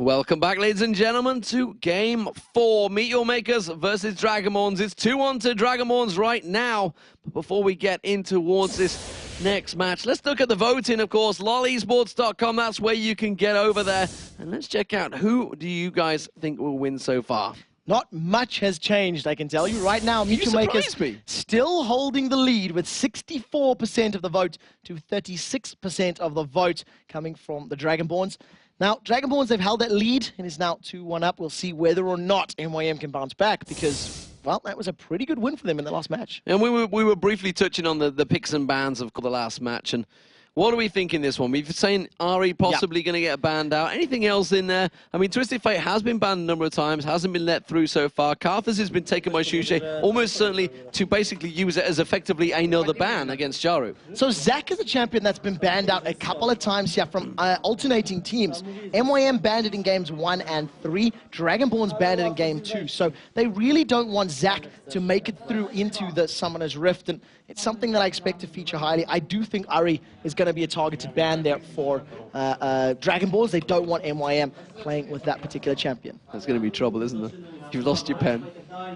Welcome back, ladies and gentlemen, to Game 4. Meet Your Makers versus Dragonborns. It's 2-1 to Dragonborns right now. But before we get in towards this next match, let's look at the voting, of course. lolesports.com, that's where you can get over there. And let's check out who do you guys think will win so far. Not much has changed, I can tell you. Right now, Meet Your Makers still holding the lead with 64% of the vote to 36% of the vote coming from the Dragonborns. Now, Dragonborns, they've held that lead and is now 2-1 up. We'll see whether or not MYM can bounce back because, well, that was a pretty good win for them in the last match. And we were briefly touching on the picks and bans of the last match. And what do we think in this one? We've saying Ari possibly going to get banned out. Anything else in there? I mean, Twisted Fate has been banned a number of times, hasn't been let through so far. Karthus has been taken by Shushay, almost certainly to basically use it as effectively another ban against Jaru. So Zach is a champion that's been banned out a couple of times here from alternating teams. MYM banned it in games 1 and 3. Dragonborns banned it in game 2. So they really don't want Zach to make it through into the Summoner's Rift. And it's something that I expect to feature highly. I do think Ari is going to be a targeted ban there for Dragonborns. They don't want MYM playing with that particular champion. There's going to be trouble, isn't there? You've lost your pen.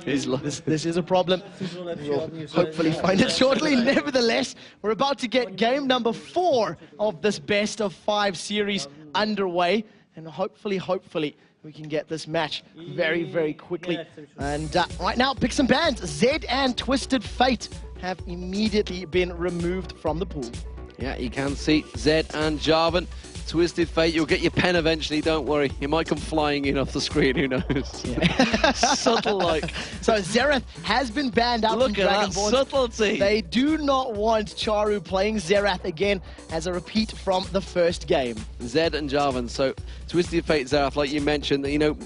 This is a problem. We'll hopefully find it shortly. Nevertheless, we're about to get game number 4 of this best of 5 series underway. And hopefully, we can get this match very, very quickly. And right now, picks and bans. Zed and Twisted Fate have immediately been removed from the pool. Yeah, you can see Zed and Jarvan. Twisted Fate, you'll get your pen eventually, don't worry. You might come flying in off the screen, who knows? Yeah. Subtle like. So Xerath has been banned out from Dragonborns. Look at that subtlety. They do not want Charu playing Xerath again as a repeat from the first game. Zed and Jarvan, so Twisted Fate, Xerath, like you mentioned, you know,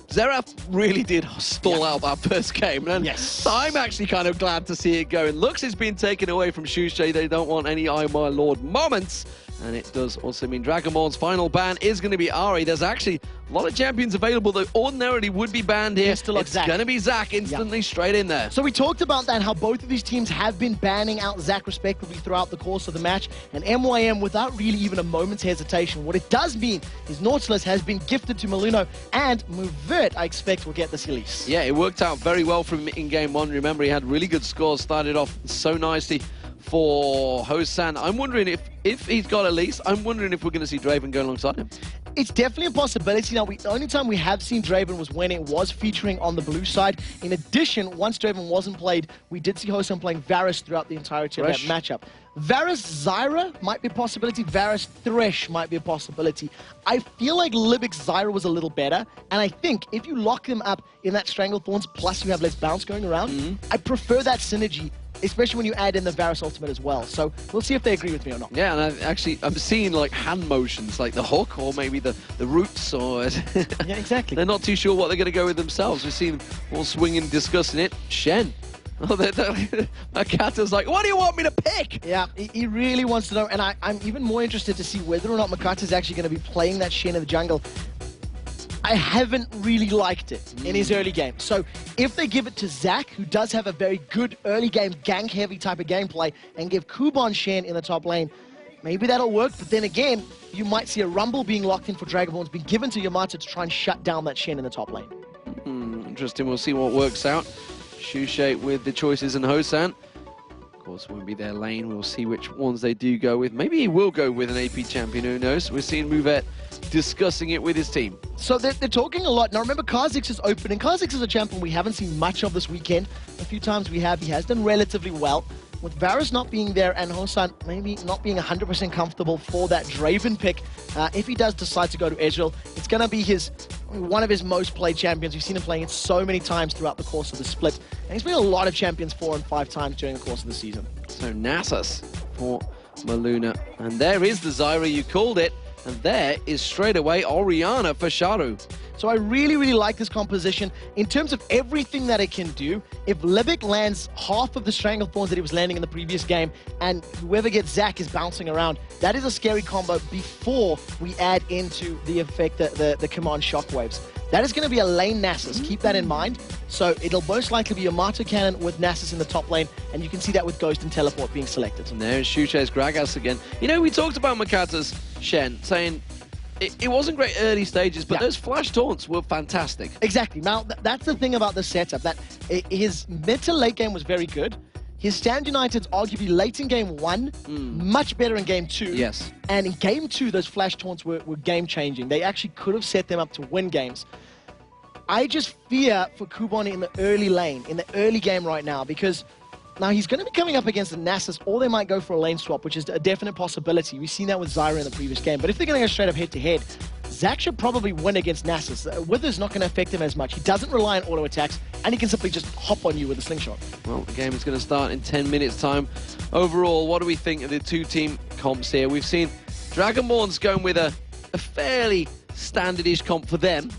Xerath really did stall out that first game. And yes. I'm actually kind of glad to see it go. And looks it's been taken away from Shushay. They don't want any I, my lord moments. And it does also mean Dragonborn's final ban is going to be Ari. There's actually a lot of champions available that ordinarily would be banned here. It's going to be Zach instantly straight in there. So we talked about that, how both of these teams have been banning out Zach respectively throughout the course of the match. And MYM without really even a moment's hesitation. What it does mean is Nautilus has been gifted to Maluno, and Muvert, I expect, will get this release. Yeah, it worked out very well for him in game 1. Remember, he had really good scores, started off so nicely for Hosan. I'm wondering if he's got a lease, I'm wondering if we're going to see Draven go alongside him. It's definitely a possibility. Now, the only time we have seen Draven was when it was featuring on the blue side. In addition, once Draven wasn't played, we did see Hosan playing Varus throughout the entirety of that matchup. Varus Zyra might be a possibility. Varus Thresh might be a possibility. I feel like Libix Zyra was a little better, and I think if you lock them up in that Stranglethorns, plus you have less bounce going around, I prefer that synergy, especially when you add in the Varus ultimate as well. So we'll see if they agree with me or not. Yeah, and I'm seeing like hand motions, like the hook or maybe the roots or... Yeah, exactly. They're not too sure what they're going to go with themselves. We've seen them all swinging, discussing it. Shen. Oh, Makata's like, what do you want me to pick? Yeah, he really wants to know, and I'm even more interested to see whether or not Makata's actually going to be playing that Shen in the jungle. I haven't really liked it in his early game. So if they give it to Zach, who does have a very good early game, gank-heavy type of gameplay, and give Kuban Shen in the top lane, maybe that'll work. But then again, you might see a Rumble being locked in for Dragonborns, being given to Yamato to try and shut down that Shen in the top lane. Interesting. We'll see what works out. Shushay with the choices and Hosan. Of course, won't be their lane. We'll see which ones they do go with. Maybe he will go with an AP champion, who knows? We're seeing Muvert discussing it with his team. So they're talking a lot. Now remember, Kha'Zix is opening. Kha'Zix is a champion we haven't seen much of this weekend. A few times we have. He has done relatively well. With Varus not being there and Hosan maybe not being 100% comfortable for that Draven pick, if he does decide to go to Ezreal, it's going to be one of his most played champions. We've seen him playing it so many times throughout the course of the split. And he's been a lot of champions 4 and 5 times during the course of the season. So Nasus for Maluna. And there is the Zyra, you called it. And there is straight away Orianna for Sharu. So I really, really like this composition. In terms of everything that it can do, if Libic lands half of the Stranglethorns that he was landing in the previous game, and whoever gets Zac is bouncing around, that is a scary combo before we add into the effect, the command shockwaves. That is going to be a lane Nasus. Keep that in mind. So it'll most likely be a Yamato Cannon with Nasus in the top lane, and you can see that with Ghost and Teleport being selected. And there's Shushay's Gragas again. You know, we talked about Makata's Shen, saying it wasn't great early stages, but Yeah. those flash taunts were fantastic. Exactly. Now, that's the thing about the setup, that his mid to late game was very good. His Stand United's arguably late in game 1, much better in game 2. Yes. And in game 2, those flash taunts were game-changing. They actually could have set them up to win games. I just fear for Kubon in the early lane, in the early game right now, because now he's going to be coming up against the Nasus, or they might go for a lane swap, which is a definite possibility. We've seen that with Zyra in the previous game. But if they're going to go straight up head-to-head, Zach should probably win against Nasus. Wither's not going to affect him as much. He doesn't rely on auto attacks, and he can simply just hop on you with a slingshot. Well, the game is going to start in 10 minutes' time. Overall, what do we think of the two-team comps here? We've seen Dragonborn's going with a fairly standard-ish comp for them.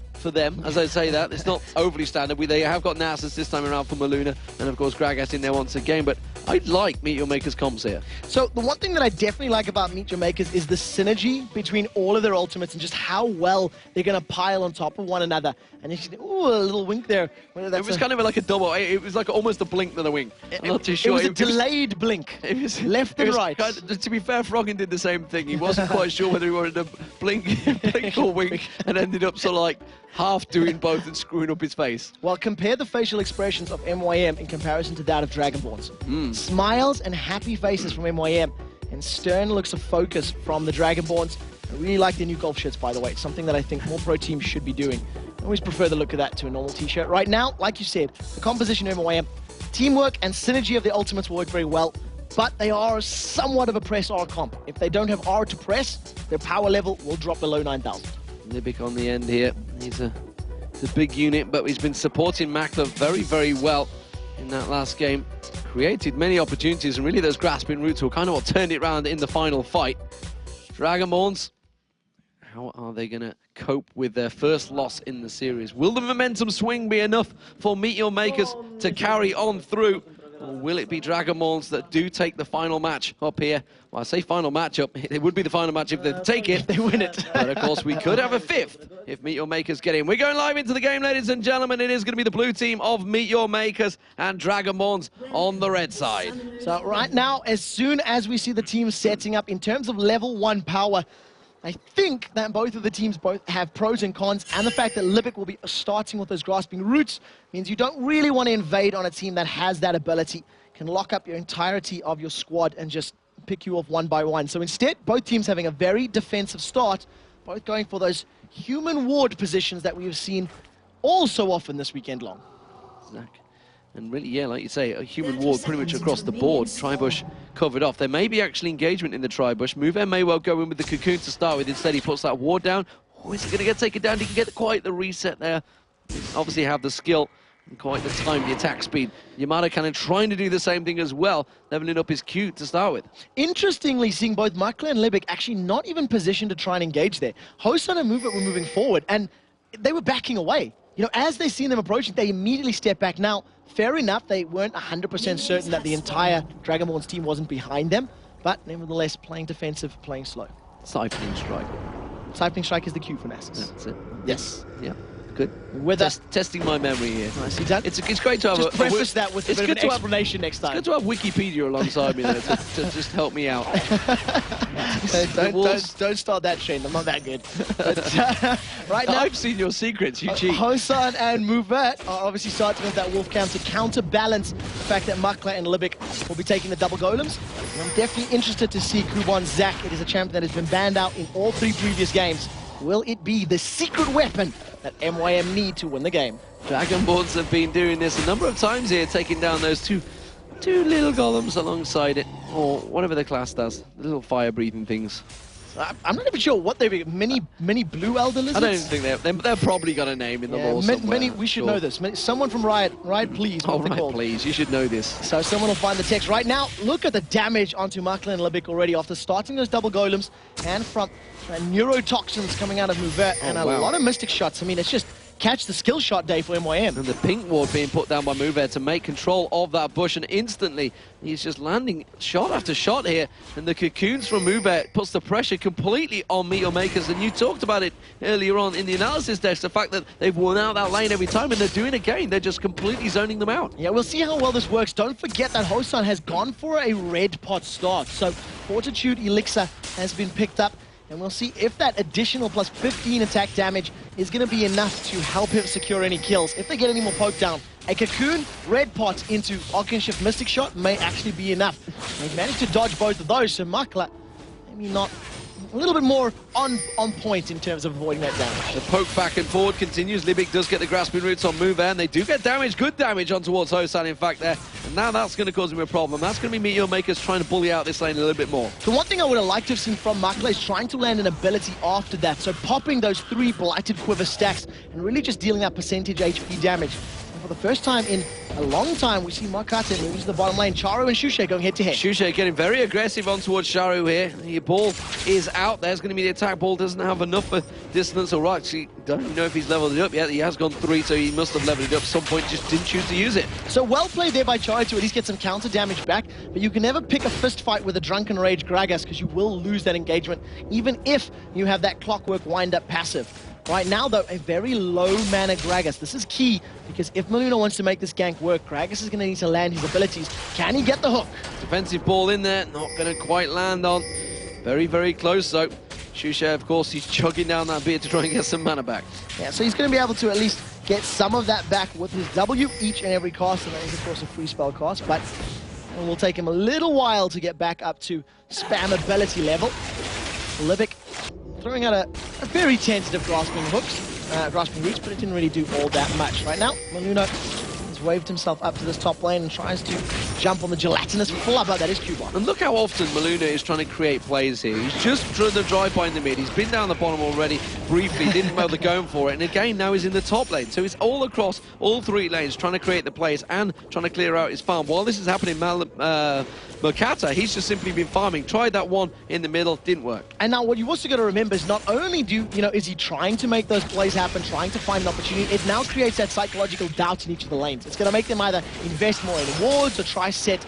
As I say that, it's not overly standard. They have got Nasus this time around for Maluna, and of course Gragas in there once again, but I like Meet Your Makers comps here. So the one thing that I definitely like about Meet Your Makers is the synergy between all of their ultimates and just how well they're going to pile on top of one another. And you see, ooh, a little wink there. It was kind of like a double. It was like almost a blink to the wing. I'm not too sure. It was a delayed blink. It was left and right. Kind of, to be fair, Froggen did the same thing. He wasn't quite sure whether he wanted to blink or wink, and ended up sort of like half doing both and screwing up his face. Well, compare the facial expressions of MYM in comparison to that of Dragonborns. Smiles and happy faces from MYM, and stern looks of focus from the Dragonborns. I really like their new golf shirts, by the way. It's something that I think more pro teams should be doing. I always prefer the look of that to a normal t-shirt. Right now, like you said, the composition of MYM, teamwork and synergy of the ultimates will work very well, but they are somewhat of a press R comp. If they don't have R to press, their power level will drop below 9,000. Libic on the end here. He's a big unit, but he's been supporting Makler very, very well in that last game. Created many opportunities, and really those grasping roots were kind of what turned it around in the final fight. Dragonborns, how are they going to cope with their first loss in the series? Will the momentum swing be enough for Meet Your Makers to carry on through? Or will it be Dragonborns that do take the final match up here? Well, I say final matchup. It would be the final match if they take it. They win it. But of course, we could have a fifth if Meet Your Makers get in. We're going live into the game, ladies and gentlemen. It is going to be the blue team of Meet Your Makers and Dragonborns on the red side. So right now, as soon as we see the teams setting up in terms of level 1 power, I think that both of the teams both have pros and cons, and the fact that Libic will be starting with those grasping roots means you don't really want to invade on a team that has that ability, can lock up your entirety of your squad and just pick you off one by one. So instead, both teams having a very defensive start, both going for those human ward positions that we have seen all so often this weekend long. Zach. And really, yeah, like you say, a human ward pretty much across the board. Tribush covered off. There may be actually engagement in the Tribush. Mover may well go in with the cocoon to start with. Instead, he puts that ward down. Oh, is he going to get taken down? He can get quite the reset there. Obviously have the skill and quite the time, the attack speed. Yamada Cannon trying to do the same thing as well, leveling up his Q to start with. Interestingly, seeing both Makler and Libic actually not even positioned to try and engage there. Hosan and Mover were moving forward, and they were backing away. You know, as they seen them approaching, they immediately step back. Now, fair enough, they weren't 100% certain that the entire Dragonborns team wasn't behind them, but nevertheless, playing defensive, playing slow. Siphoning Strike. Siphoning Strike is the cue for Nasus. That's it. Yes. Yeah. Good. With testing my memory here. Nice. Exactly. It's great to have just preface that with a bit of an explanation next time. It's good to have Wikipedia alongside me there to just help me out. Don't start that, Shane. I'm not that good. But, right now, I've seen your secrets. You cheat. Hosan and Movet are obviously starting with that Wolf Cam to counterbalance the fact that Makler and Libic will be taking the double golems. And I'm definitely interested to see Kubon Zach. It is a champion that has been banned out in all 3 previous games. Will it be the secret weapon that MYM need to win the game? Dragonborns have been doing this a number of times here, taking down those two little golems alongside it, or whatever the class does, the little fire-breathing things. I'm not even sure what they're many blue elder lizards. I don't think they're probably got a name in the lore somewhere. We should know this. Someone from Riot, please. Oh, Riot, please. You should know this. So someone will find the text right now. Look at the damage onto Makler and Libic already after starting those double golems and from neurotoxins coming out of Mouvert and a lot of mystic shots. I mean, it's just catch the skill shot day for MYM. And the pink ward being put down by Mouvert to make control of that bush, and instantly he's just landing shot after shot here, and the cocoons from Mouvert puts the pressure completely on Meet Your Makers. And you talked about it earlier on in the analysis desk, the fact that they've worn out that lane every time, and they're doing it again. They're just completely zoning them out. Yeah, we'll see how well this works. Don't forget that Hosan has gone for a red pot start, so Fortitude Elixir has been picked up. and we'll see if that additional plus 15 attack damage is going to be enough to help him secure any kills. If they get any more poke down, a Cocoon, Red Pot into Arcanshift Mystic Shot may actually be enough. They've managed to dodge both of those, so Makla maybe not a little bit more on point in terms of avoiding that damage. The poke back and forward continues. Libic does get the grasping roots on Move, and they do get damage, good damage on towards Hosan, in fact, there. And now that's going to cause him a problem. That's going to be Meteor Makers trying to bully out this lane a little bit more. The one thing I would have liked to have seen from Makla is trying to land an ability after that. So popping those 3 Blighted Quiver stacks and really just dealing that percentage HP damage. For the first time in a long time, we see Makata move to the bottom lane. Charu and Shushe going head-to-head. Shushe getting very aggressive on towards Charu here. The ball is out. There's going to be the attack ball. Doesn't have enough for distance. Or actually, don't even know if he's leveled it up yet. He has gone 3, so he must have leveled it up at some point. Just didn't choose to use it. So well played there by Charu to at least get some counter damage back. But you can never pick a fist fight with a Drunken Rage Gragas because you will lose that engagement, even if you have that Clockwork wind-up passive. Right now, though, a very low mana Gragas. This is key, because if Maluna wants to make this gank work, Gragas is going to need to land his abilities. Can he get the hook? Defensive ball in there, not going to quite land on. Very, very close, though. Shushe, of course, he's chugging down that beer to try and get some mana back. Yeah, so he's going to be able to at least get some of that back with his W each and every cast, and that is, of course, a free spell cast, but it will take him a little while to get back up to spam ability level. Libic throwing out a very tentative grasping roots, but it didn't really do all that much. Right now, Maluna has waved himself up to this top lane and tries to jump on the gelatinous flubber that is Cubon. And look how often Maluna is trying to create plays here. He's just trying to drive by in the mid. He's been down the bottom already briefly, didn't bother going for it. And again, now he's in the top lane. So he's all across all 3 lanes trying to create the plays and trying to clear out his farm. While this is happening, Makata, he's just simply been farming. Tried that one in the middle, didn't work. And now what you also got to remember is not only is he trying to make those plays happen, trying to find an opportunity, it now creates that psychological doubt in each of the lanes. It's going to make them either invest more in wards or try set,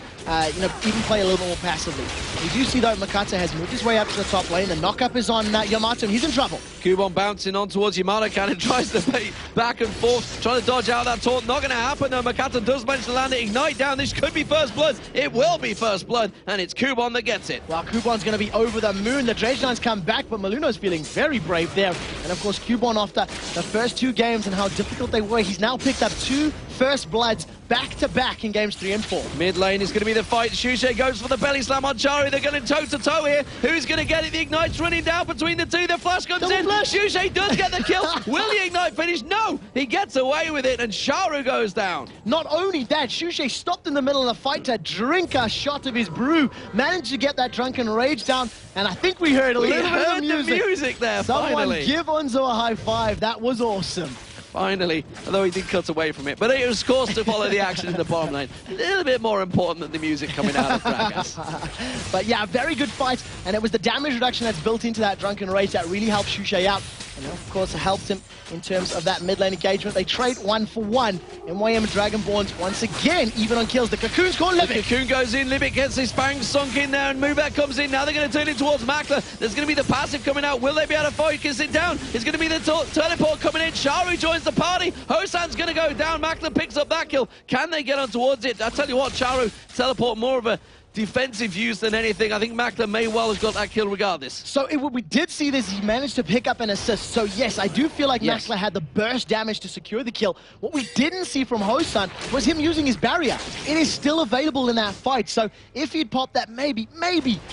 even play a little bit more passively. We do see, though, Makata has moved his way up to the top lane. The knock-up is on Yamato, and he's in trouble. Cubon bouncing on towards Yamato Cannon, tries to bait back and forth, trying to dodge out that taunt. Not going to happen, though. Makata does manage to land it. Ignite down. This could be first blood. It will be first blood, and it's Cubon that gets it. Well, Cubon's going to be over the moon. The Dredge Knights come back, but Maluno's feeling very brave there. And, of course, Cubon, after the first 2 games and how difficult they were, he's now picked up 2 first bloods back-to-back in games 3 and 4. Mid lane is going to be the fight. Shushe goes for the belly slam on Charu. They're going toe-to-toe here. Who's going to get it? The Ignite's running down between the 2. The flash comes in. Shushe does get the kill. Will the Ignite finish? No! He gets away with it, and Charu goes down. Not only that, Shushe stopped in the middle of the fight to drink a shot of his brew, managed to get that Drunken Rage down, and I think we heard a little bit of music. The music there, Someone finally. Give Onzo a high five. That was awesome. Finally, although he did cut away from it. But it was, of course, to follow the action in the bottom lane. A little bit more important than the music coming out of Gragas. But yeah, very good fight. And it was the damage reduction that's built into that Drunken Rage that really helped Shushe out. And of course, helped him in terms of that mid lane engagement. They trade 1 for 1. MYM Dragonborns once again, even on kills. The Cocoon's called Libic. The Cocoon goes in. Libic gets his fangs sunk in there, and Mubek comes in. Now they're going to turn it towards Makla. There's going to be the passive coming out. Will they be able to focus it down? It's going to be the teleport coming in. Charu joins the party. Hosan's going to go down. Makla picks up that kill. Can they get on towards it? I tell you what, Charu teleport more of a defensive use than anything. I think Makla may well have got that kill regardless. So we did see this. He managed to pick up an assist. So yes, I do feel like Makla had the burst damage to secure the kill. What we didn't see from Hosan was him using his barrier. It is still available in that fight. So if he'd popped that, maybe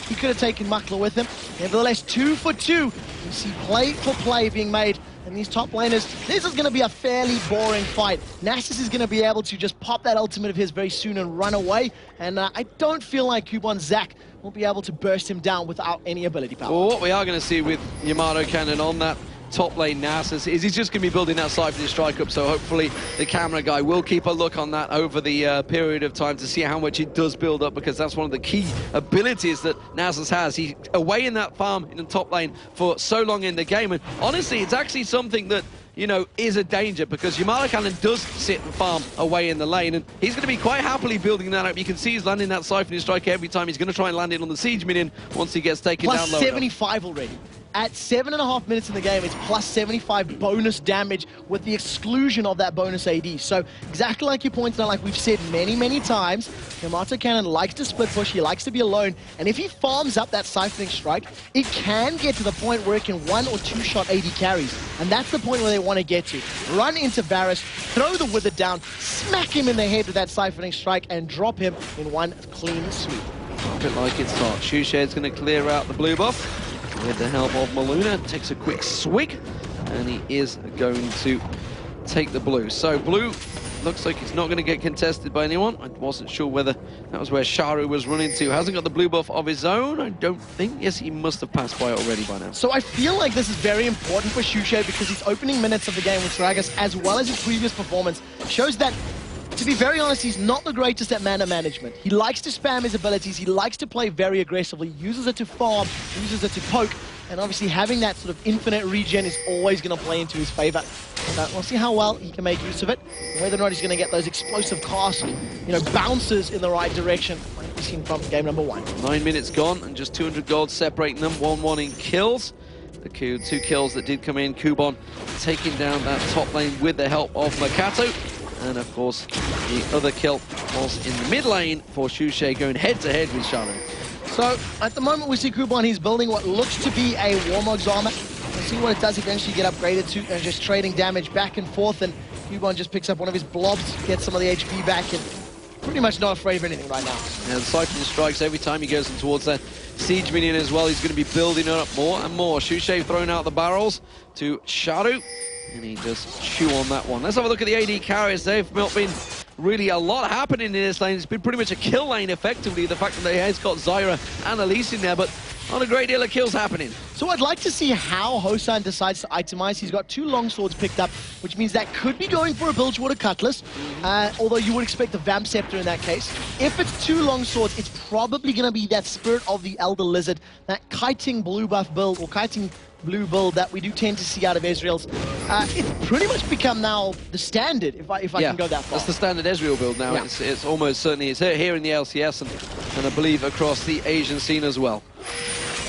he could have taken Makla with him. Nevertheless, 2 for 2. You see play for play being made. And these top laners, this is going to be a fairly boring fight. Nasus is going to be able to just pop that ultimate of his very soon and run away. And I don't feel like Cubon Zac will be able to burst him down without any ability power. Well, what we are going to see with Yamato Cannon on that top lane Nasus is he's just going to be building that Siphon strike up, so hopefully the camera guy will keep a look on that over the period of time to see how much it does build up, because that's one of the key abilities that Nasus has. He's away in that farm in the top lane for so long in the game, and honestly it's actually something that, you know, is a danger, because Yamato Cannon does sit and farm away in the lane, and he's going to be quite happily building that up. You can see he's landing that Siphoning Strike every time. He's going to try and land it on the Siege minion once he gets taken down low. Plus 75 already. at 7.5 minutes in the game, it's plus 75 bonus damage with the exclusion of that bonus AD. So exactly like you pointed out, like we've said many, many times, Yamato Cannon likes to split push, he likes to be alone, and if he farms up that siphoning strike, it can get to the point where it can 1- or 2-shot AD carries, and that's the point where they want to get to. Run into Varus, throw the Wither down, smack him in the head with that siphoning strike, and drop him in one clean sweep. A bit like it's hot. Shushade's going to clear out the blue buff with the help of Maluna. Takes a quick swig, and he is going to take the blue. So blue looks like it's not going to get contested by anyone. I wasn't sure whether that was where Sharu was running to. Hasn't got the blue buff of his own, I don't think. Yes, he must have passed by it already by now. So I feel like this is very important for Shushade because his opening minutes of the game with Tragus, as well as his previous performance, shows that, to be very honest, he's not the greatest at mana management. He likes to spam his abilities, he likes to play very aggressively, uses it to farm, uses it to poke, and obviously having that sort of infinite regen is always going to play into his favor. So we'll see how well he can make use of it, whether or not he's going to get those explosive casts, bounces in the right direction, like we've seen from game number 1. 9 minutes gone, and just 200 gold separating them, 1-1 in kills. The 2 kills that did come in, Kubon taking down that top lane with the help of Makato. And of course, the other kill was in the mid lane for Shushade, going head-to-head with Sharu. So, at the moment we see Kubon, he's building what looks to be a Warmog's armor. We'll see what it does eventually get upgraded to, and just trading damage back and forth, and Kubon just picks up one of his blobs, gets some of the HP back, and pretty much not afraid of anything right now. And Siphon strikes every time he goes in towards that siege minion as well. He's going to be building it up more and more. Shushade throwing out the barrels to Sharu, and he just chew on that one. Let's have a look at the AD carries. They've not been really a lot happening in this lane. It's been pretty much a kill lane, effectively. The fact that they has got Zyra and Elise in there, but not a great deal of kills happening. So I'd like to see how Hosan decides to itemize. He's got 2 long swords picked up, which means that could be going for a Bilgewater Cutlass, although you would expect the Vamp Scepter in that case. If it's 2 long swords, it's probably going to be that Spirit of the Elder Lizard, that kiting blue buff build, or kiting blue build that we do tend to see out of Ezreal's. It's pretty much become now the standard, if I can go that far. That's the standard Ezreal build now. Yeah. It's almost certainly, it's here in the LCS and I believe across the Asian scene as well.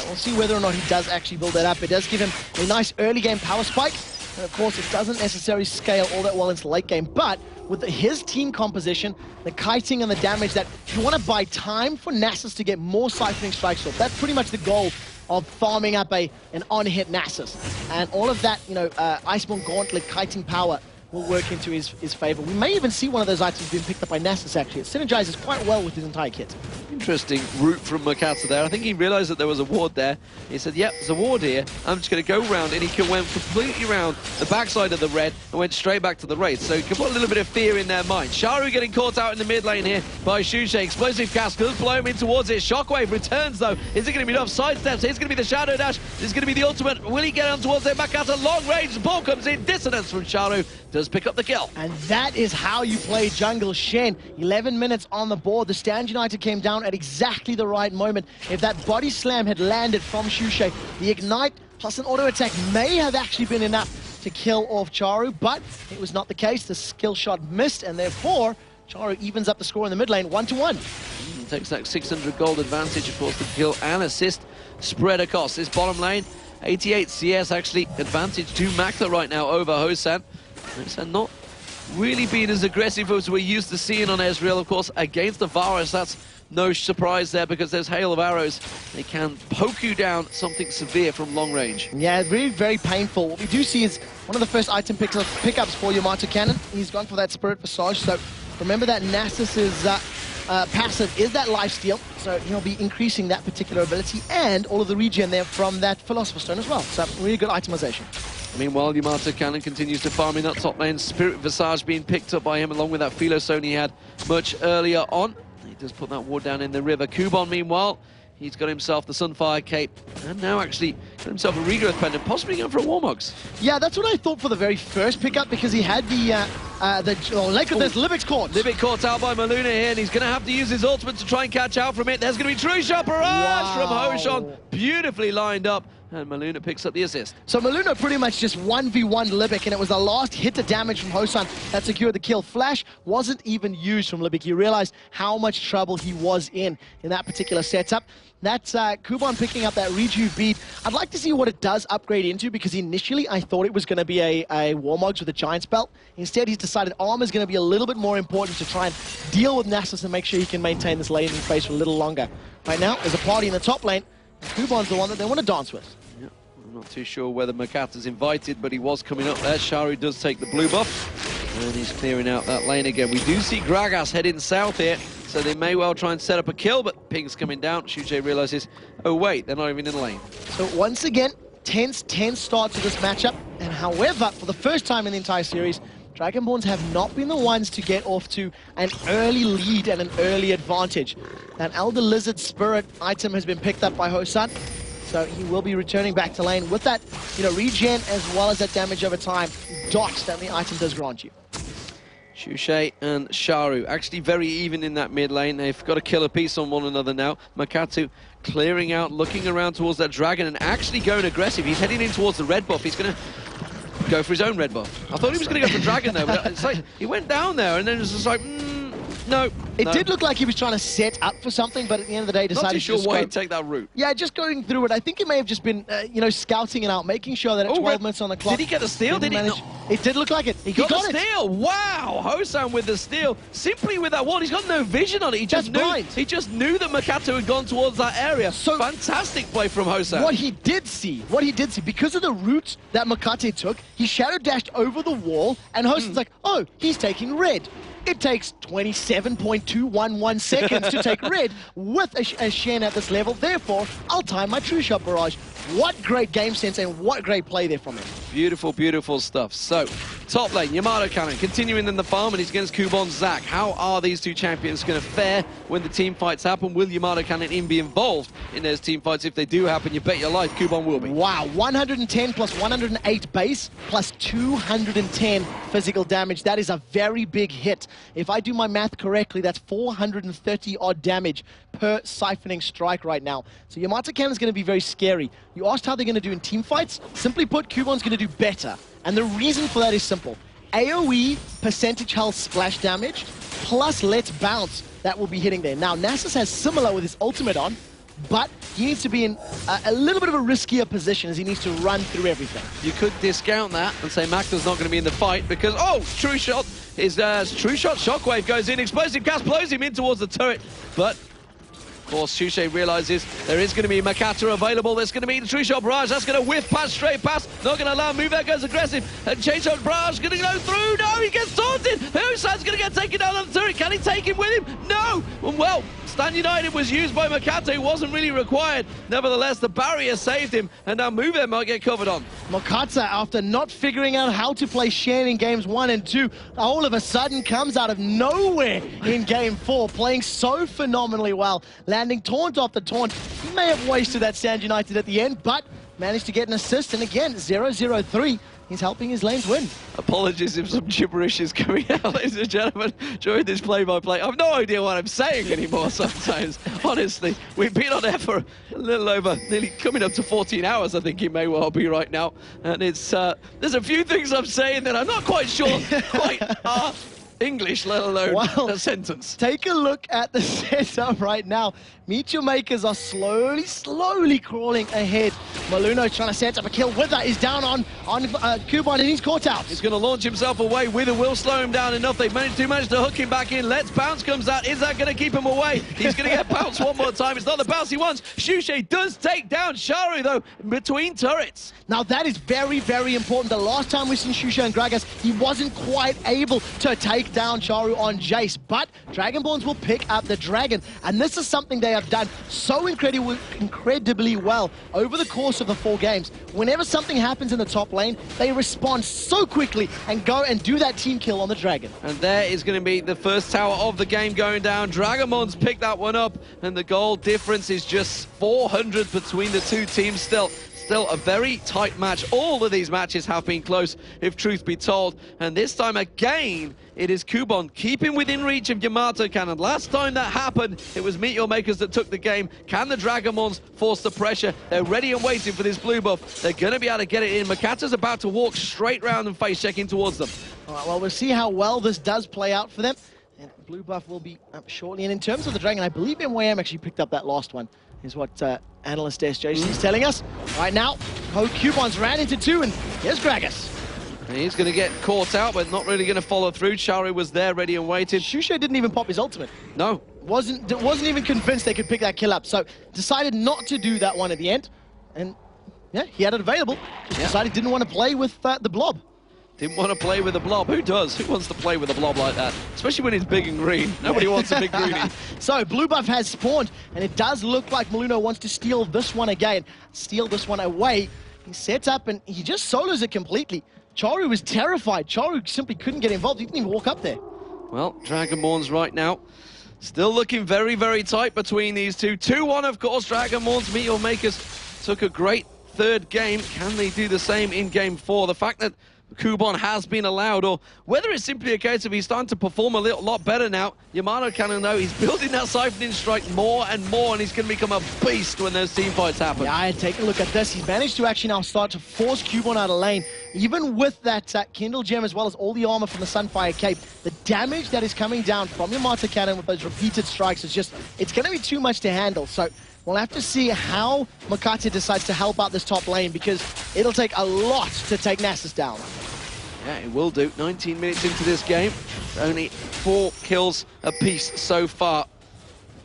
We'll see whether or not he does actually build that up. It does give him a nice early game power spike, and of course it doesn't necessarily scale all that well into late game, but with his team composition, the kiting and the damage, that you want to buy time for Nasus to get more siphoning strikes off. That's pretty much the goal of farming up an on-hit Nasus. And all of that, Iceborne Gauntlet kiting power will work into his favor. We may even see one of those items being picked up by Nasus, actually. It synergizes quite well with his entire kit. Interesting route from Makato there. I think he realized that there was a ward there. He said, yep, there's a ward here. I'm just going to go around, and he went completely around the backside of the red and went straight back to the Wraith. So he can put a little bit of fear in their mind. Sharu getting caught out in the mid lane here by Shushade. Explosive cast does blow him in towards it. Shockwave returns, though. Is it going to be enough? Sidesteps. It's going to be the Shadow Dash. This is going to be the ultimate. Will he get on towards it? Makato, long range. The ball comes in. Dissonance from Sharu. Does pick up the kill. And that is how you play jungle, Shen. 11 minutes on the board. The Stand United came down at exactly the right moment. If that body slam had landed from Shushade, the ignite plus an auto attack may have actually been enough to kill off Charu, but it was not the case. The skill shot missed, and therefore Charu evens up the score in the mid lane, 1-1. Takes that 600 gold advantage, of course, the kill and assist spread across this bottom lane. 88 CS actually advantage to Makta right now over Hosan. Hosan not really being as aggressive as we're used to seeing on Ezreal, of course, against the Varus. That's no surprise there, because there's hail of arrows. They can poke you down something severe from long range. Yeah, really very painful. What we do see is one of the first item pickups for Yamato Cannon. He's gone for that Spirit Visage, so remember that Nasus's passive is that lifesteal, so he'll be increasing that particular ability and all of the regen there from that Philosopher's Stone as well. So really good itemization. Meanwhile, Yamato Cannon continues to farm in that top lane. Spirit Visage being picked up by him along with that Philostone he had much earlier on. He does put that ward down in the river. Kubon, meanwhile, he's got himself the Sunfire Cape and now actually got himself a Regrowth Pendant, possibly going for a Warmogs. Yeah, that's what I thought for the very first pickup, because he had there's Libic's caught. Libic caught out by Maluna here, and he's going to have to use his ultimate to try and catch out from it. There's going to be True Shot Barrage from Hoshan. Beautifully lined up. And Maluna picks up the assist. So Maluna pretty much just 1v1 Libic, and it was the last hit of damage from Hosan that secured the kill. Flash wasn't even used from Libic. He realized how much trouble he was in that particular setup. That's Kuban picking up that rejuve bead. I'd like to see what it does upgrade into, because initially I thought it was going to be a Warmogs with a Giant's Belt. Instead, he's decided Armor is going to be a little bit more important to try and deal with Nasus and make sure he can maintain this laning phase for a little longer. Right now, there's a party in the top lane. Kuban's the one that they want to dance with. Yeah, I'm not too sure whether Makata's invited, but he was coming up there. Sharu does take the blue buff, and he's clearing out that lane again. We do see Gragas heading south here, so they may well try and set up a kill, but Ping's coming down. Shuche realizes, oh wait, they're not even in the lane. So once again, tense start to this matchup, and however, for the first time in the entire series, Dragonborns have not been the ones to get off to an early lead and an early advantage. That Elder Lizard Spirit item has been picked up by Hosan, so he will be returning back to lane with that, regen as well as that damage over time dot that the item does grant you. Shuche and Sharu actually very even in that mid lane. They've got a killer piece on one another now. Makatu clearing out, looking around towards that dragon and actually going aggressive. He's heading in towards the red buff. He's going to go for his own red buff. I thought he was going to go for dragon though, but it's like he went down there and then it was just like, no. It did look like he was trying to set up for something, but at the end of the day decided not too sure to why he'd take that route. Yeah, just going through it. I think it may have just been, scouting it out, making sure that at 12 minutes on the clock. Did he get the steal? Did he not? It did look like it. He got the steal. Wow, Hosan with the steal. Simply with that wall, he's got no vision on it. He just knew that Makato had gone towards that area. So fantastic play from Hosan. What he did see, because of the route that Makate took, he shadow dashed over the wall, and Hosan's like, oh, he's taking red. It takes 27.211 seconds to take red with a Shen at this level. Therefore, I'll time my True Shot barrage. What great game sense and what great play there from him. Beautiful, beautiful stuff. So, top lane, Yamato Cannon continuing in the farm, and he's against Kuban's Zac. How are these two champions going to fare when the team fights happen? Will Yamato Cannon even be involved in those team fights? If they do happen, you bet your life Kuban will be. Wow, 110 plus 108 base plus 210 physical damage. That is a very big hit. If I do my math correctly, that's 430 odd damage per siphoning strike right now. So Yamato Cannon is going to be very scary. You asked how they're going to do in team fights. Simply put, Kuban's going to do better. And the reason for that is simple. AoE, percentage health splash damage, plus let's bounce, that will be hitting there. Now, Nasus has similar with his ultimate on, but he needs to be in a little bit of a riskier position as he needs to run through everything. You could discount that and say Makta's not going to be in the fight because, True Shot is True Shot Shockwave goes in, Explosive Gas blows him in towards the turret, but of course, Shuche realizes there is going to be Makata available. There's going to be the True Shot Barrage. That's going to whiff past, straight past. Not going to allow move. That goes aggressive. And Chain Shot Barrage going to go through. No, he gets taunted. Hosan's going to get taken down on the turret. Can he take him with him? No. Well, Stand United was used by Makata. It wasn't really required. Nevertheless, the barrier saved him. And now Move might get covered on. Makata, after not figuring out how to play Shen in games 1 and 2, all of a sudden comes out of nowhere in game 4, playing so phenomenally well. Landing taunt after taunt. He may have wasted that Stand United at the end, but managed to get an assist. And again, 0-0-3. He's helping his lanes win. Apologies if some gibberish is coming out, ladies and gentlemen, during this play-by-play. I've no idea what I'm saying anymore sometimes, honestly. We've been on air for a little over, nearly coming up to 14 hours, I think it may well be right now. And it's, there's a few things I'm saying that I'm not quite sure quite are English, let alone a sentence. Take a look at the setup right now. Meteor Makers are slowly crawling ahead. Maluno trying to set up a kill with that is down on Kuban, and he's caught out. He's going to launch himself away. Wither will slow him down enough. They've managed to hook him back in. Let's Bounce comes out. Is that going to keep him away? He's going to get bounced one more time. It's not the bounce he wants. Shuche does take down Sharu, though, between turrets. Now, that is very, very important. The last time we've seen Shuche and Gragas, he wasn't quite able to take down Sharu on Jace, but Dragonborns will pick up the dragon, and this is something they have done so incredibly well over the course of the 4 games. Whenever something happens in the top lane, they respond so quickly and go and do that team kill on the dragon. And there is going to be the first tower of the game going down. Dragonborns pick that one up, and the goal difference is just 400 between the two teams still. still a very tight match. All of these matches have been close, if truth be told. And this time again, it is Kubon keeping within reach of Yamato Cannon. Last time that happened, it was Meteor Makers that took the game. Can the Dragonborns force the pressure? They're ready and waiting for this blue buff. They're going to be able to get it in. Makata's about to walk straight round and face checking towards them. All right, well, we'll see how well this does play out for them. And blue buff will be up shortly. And in terms of the Dragon, I believe MYM actually picked up that last one, is what analyst SJC is telling us. Right now, Cubons ran into two, and here's Gragas. And he's going to get caught out, but not really going to follow through. Charu was there, ready and waiting. Shusha didn't even pop his ultimate. No. Wasn't even convinced they could pick that kill up, so decided not to do that one at the end. And yeah, he had it available. Just decided didn't want to play with the blob. Didn't want to play with a blob. Who does? Who wants to play with a blob like that? Especially when he's big and green. Nobody wants a big greenie. So, blue buff has spawned, and it does look like Maluno wants to steal this one again. Steal this one away. He sets up, and he just solos it completely. Charu was terrified. Charu simply couldn't get involved. He didn't even walk up there. Well, Dragonborns right now still looking very, very tight between these two. 2-1, of course. Dragonborns, Meteor Makers took a great third game. Can they do the same in game 4? The fact that Kubon has been allowed, or whether it's simply a case of he's starting to perform a lot better now. Yamato Cannon, though, he's building that siphoning strike more and more, and he's going to become a beast when those team fights happen. Yeah, take a look at this. He's managed to actually now start to force Kubon out of lane. Even with that Kindle Gem, as well as all the armor from the Sunfire Cape, the damage that is coming down from Yamato Cannon with those repeated strikes is just, it's going to be too much to handle. So we'll have to see how Makata decides to help out this top lane, because it'll take a lot to take Nasus down. Yeah, it will do. 19 minutes into this game. Only 4 kills apiece so far.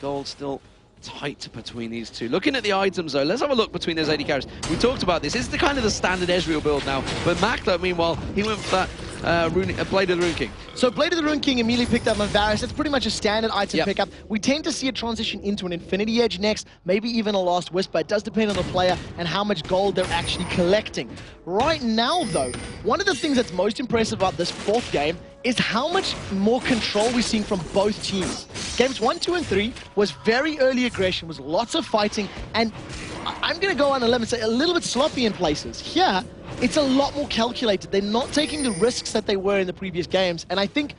Gold still tight between these two. Looking at the items, though, let's have a look between those 80 carries. We talked about this. This is the kind of the standard Ezreal build now. But Makler, meanwhile, he went for that Blade of the Rune King. So Blade of the Rune King immediately picked up Varus. That's pretty much a standard item pickup. We tend to see it transition into an Infinity Edge next, maybe even a Last Whisper. It does depend on the player and how much gold they're actually collecting. Right now, though, one of the things that's most impressive about this 4th game is how much more control we're seeing from both teams. Games 1, 2, and 3 was very early aggression, was lots of fighting, and I'm going to go on a limb and say a little bit sloppy in places. Here, it's a lot more calculated. They're not taking the risks that they were in the previous games, and I think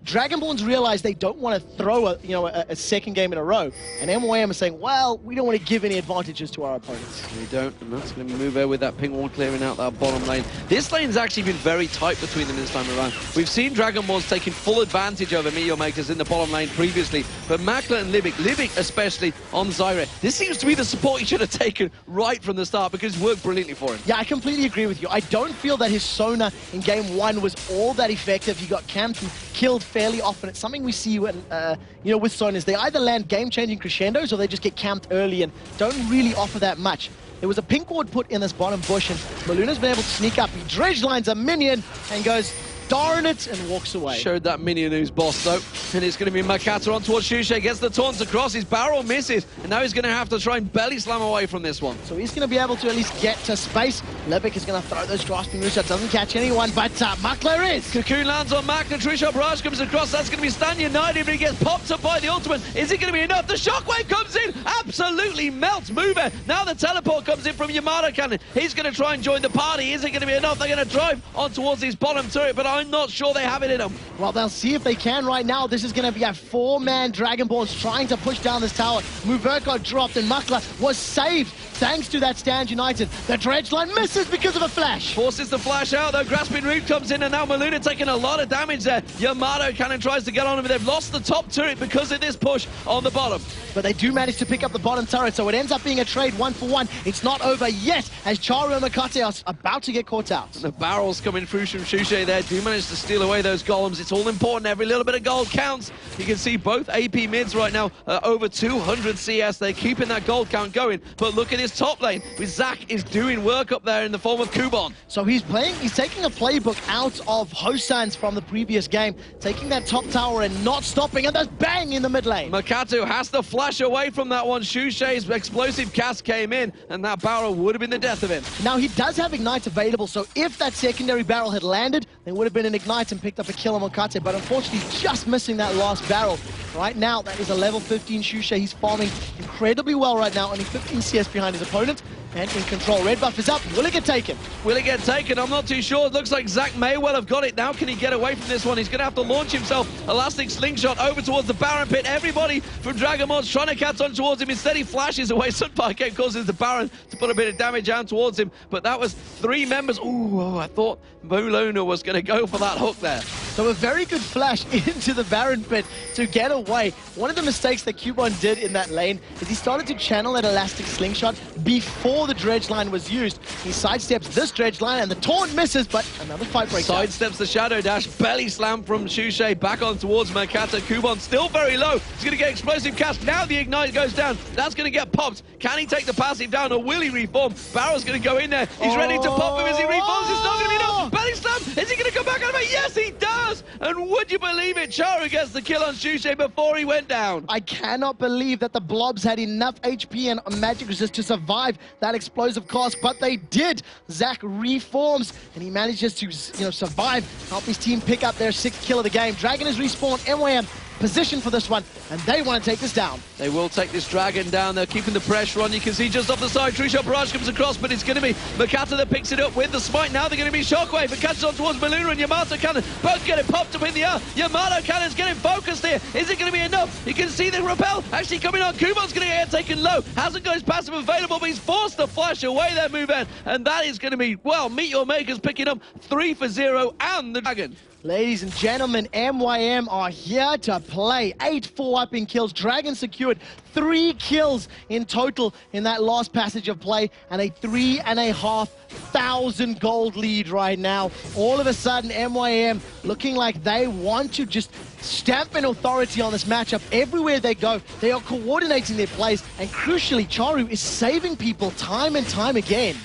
Dragonborns realize they don't want to throw a second game in a row, and MYM is saying, well, we don't want to give any advantages to our opponents. We don't, and that's going to move over with that ping wall clearing out that bottom lane. This lane's actually been very tight between them this time around. We've seen Dragonborns taking full advantage over Meteor Makers in the bottom lane previously, but Makler and Libic especially on Zyre, this seems to be the support he should have taken right from the start, because it's worked brilliantly for him. Yeah, I completely agree with you. I don't feel that his Sona in game 1 was all that effective. He got camped and killed fairly often. It's something we see when, with Sonas. They either land game-changing crescendos or they just get camped early and don't really offer that much. There was a pink ward put in this bottom bush, and Maluna's been able to sneak up. He dredge lines a minion and goes, darn it, and walks away. Showed that minion who's boss, though. And it's going to be Makata on towards Shusha. Gets the taunts across. His barrel misses. And now he's going to have to try and belly slam away from this one. So he's going to be able to at least get to space. Levick is going to throw those grasping roots. That doesn't catch anyone, but Makler is. Cocoon lands on Makler. Trisha Barrage comes across. That's going to be Stan United, but he gets popped up by the ultimate. Is it going to be enough? The shockwave comes in. Absolutely melts Mover. Now the teleport comes in from Yamato Cannon. He's going to try and join the party. Is it going to be enough? They're going to drive on towards his bottom turret, but I'm not sure they have it in them. Well, they'll see if they can right now. This is going to be a 4-man Dragonborns trying to push down this tower. Mover got dropped, and Makler was saved thanks to that Stand United. The dredge line misses because of a flash. Forces the flash out, though. Grasping Root comes in, and now Maluna taking a lot of damage there. Yamato Cannon tries to get on him, but they've lost the top turret because of this push on the bottom. But they do manage to pick up the bottom turret, so it ends up being a trade 1-for-1. It's not over yet, as Charu and Makate are about to get caught out. And the barrels coming through from Shusha there do manage to steal away those golems. It's all important. Every little bit of gold counts. You can see both AP mids right now over 200 CS. They're keeping that gold count going. But look at his top lane. Zach is doing work up there in the form of Kubon. So he's taking a playbook out of Hosan's from the previous game, taking that top tower and not stopping, and there's bang in the mid lane. Makatu has to flash away from that one. Shusha's explosive cast came in, and that barrel would have been the death of him. Now he does have Ignite available, so if that secondary barrel had landed, there would have been an Ignite and picked up a kill on Makate, but unfortunately just missing that last barrel. Right now, that is a level 15 Shusha. He's farming incredibly well right now, only 15 CS behind his opponent. and in control. Red buff is up. Will it get taken? Will it get taken? I'm not too sure. It looks like Zach may well have got it. Now can he get away from this one? He's going to have to launch himself. Elastic slingshot over towards the Baron pit. Everybody from Dragonborn's trying to catch on towards him. Instead, he flashes away. Sunfire Cape causes the Baron to put a bit of damage down towards him. But that was 3 members. Ooh, I thought Molona was going to go for that hook there. So a very good flash into the Baron pit to get away. One of the mistakes that Cubon did in that lane is he started to channel that elastic slingshot before the dredge line was used. He sidesteps this dredge line and the taunt misses, but another fight breaks down. Sidesteps the shadow dash, belly slam from Shushay back on towards Makata. Cubon still very low. He's going to get explosive cast. Now the ignite goes down. That's going to get popped. Can he take the passive down or will he reform? Barrow's going to go in there. He's ready to pop him as he reforms. It's not going to be enough. Belly slam. Is he going to come back out of it? Yes, he does. And would you believe it? Charu gets the kill on Shushay before he went down. I cannot believe that the Blobs had enough HP and magic resist to survive that explosive cast, but they did. Zach reforms and he manages to, survive, help his team pick up their 6th kill of the game. Dragon is respawned. MYM position for this one, and they want to take this down. They will take this Dragon down. They're keeping the pressure on. You can see just off the side, True Shot Barrage comes across, but it's going to be Makata that picks it up with the smite. Now they're going to be Shockwave. It catches on towards Maluna and Yamato Cannon. Both getting popped up in the air. Yamato Cannon's getting focused here. Is it going to be enough? You can see the repel actually coming on. Kumon's going to get taken low. Hasn't got his passive available, but he's forced to flash away their move end. And that is going to be, well, Meet Your Makers picking up 3 for 0 and the Dragon. Ladies and gentlemen, MYM are here to play. 8-4 up in kills. Dragon secured 3 kills in total in that last passage of play and a 3,500 gold lead right now. All of a sudden, MYM looking like they want to just stamp an authority on this matchup. Everywhere they go, they are coordinating their plays, and crucially, Charu is saving people time and time again.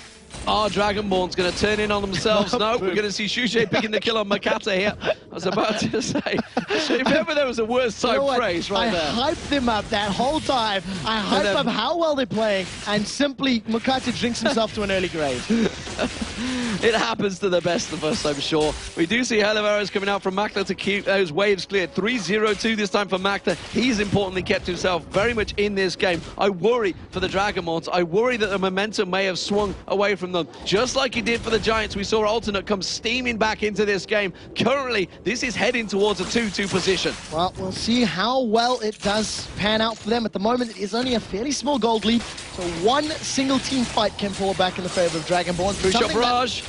Our Dragonborn's going to turn in on themselves. No, we're going to see Shushay picking the kill on Makata here. I was about to say, remember there was a worst type phrase right there. I hyped them up that whole time. I hyped up how well they're playing, and simply Makata drinks himself to an early grave. It happens to the best of us, I'm sure. We do see hell of arrows coming out from Makta to keep those waves cleared. 3-0-2 this time for Makta. He's importantly kept himself very much in this game. I worry for the Dragonborns. I worry that the momentum may have swung away from them. Just like he did for the Giants, we saw Alternate come steaming back into this game. Currently, this is heading towards a 2-2 position. Well, we'll see how well it does pan out for them. At the moment, it is only a fairly small gold lead, so one single team fight can pull back in the favor of Dragonborn. True Shot Barrage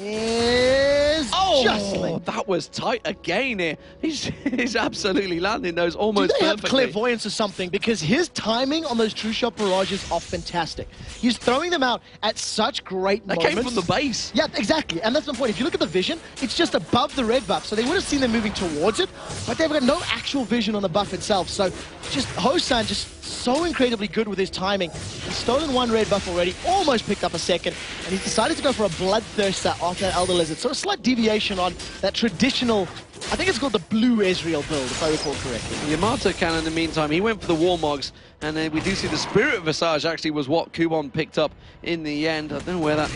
is justly. That was tight again here. He's absolutely landing those almost perfectly. Have clairvoyance or something? Because his timing on those True Shot Barrages are fantastic. He's throwing them out at such great moments. They came from the base. Yeah, exactly. And that's the point. If you look at the vision, it's just above the red buff. So they would have seen them moving towards it, but they've got no actual vision on the buff itself. So just Hosan just so incredibly good with his timing. He's stolen 1 red buff already, almost picked up a 2nd, and he's decided to go for a Bloodthirster after that Elder Lizard. So a slight deviation on that traditional, I think it's called the blue Ezreal build, if I recall correctly. Yamato Cannon, in the meantime, he went for the Warmogs, and then we do see the Spirit Visage actually was what Kubon picked up in the end. I don't know where that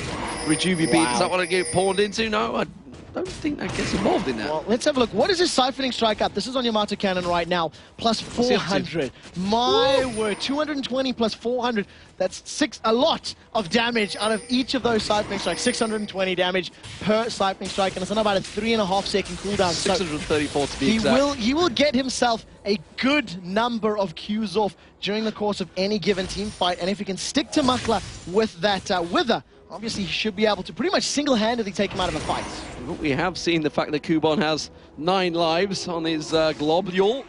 Rejuvi beat. Is that what I get pawned into? No, I don't think that gets involved in that. Well, let's have a look. What is his Siphoning Strike up? This is on Yamato Cannon right now. Plus 400. My word, 220 plus 400. That's a lot of damage out of each of those Siphoning Strikes. 620 damage per Siphoning Strike, and it's on about a 3.5 second cooldown. 634 to be exact. He will get himself a good number of Qs off during the course of any given team fight, and if he can stick to Makla with that Wither, obviously he should be able to pretty much single-handedly take him out of a fight. We have seen the fact that Kubon has 9 lives on his globule.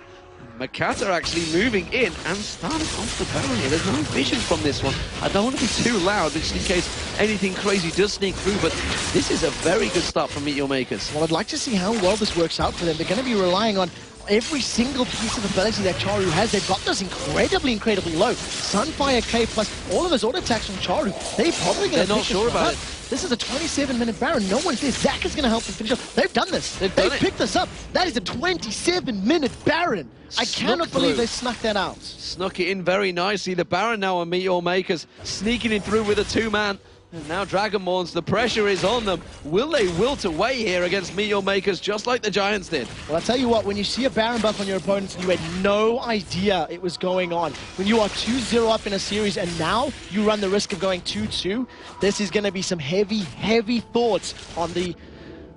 Makata actually moving in and starting off the barrel here. There's no vision from this one. I don't want to be too loud just in case anything crazy does sneak through, but this is a very good start from Meet Your Makers. Well, I'd like to see how well this works out for them. They're going to be relying on every single piece of ability that Charu has. They've got this incredibly low. Sunfire K plus all of his auto attacks from Charu. They're probably going to They're not sure about it. This is a 27-minute Baron. No one's there. Zach is going to help them finish off. They've done this. They've picked this up. That is a 27-minute Baron. I cannot believe they snuck that out. Snuck it in very nicely. The Baron now on Meet Your Makers, sneaking in through with a 2-man. And now Dragonborns, the pressure is on them. Will they wilt away here against Meteor Makers, just like the Giants did? Well, I'll tell you what, when you see a Baron buff on your opponents and you had no idea it was going on, when you are 2-0 up in a series and now you run the risk of going 2-2, this is going to be some heavy, heavy thoughts on the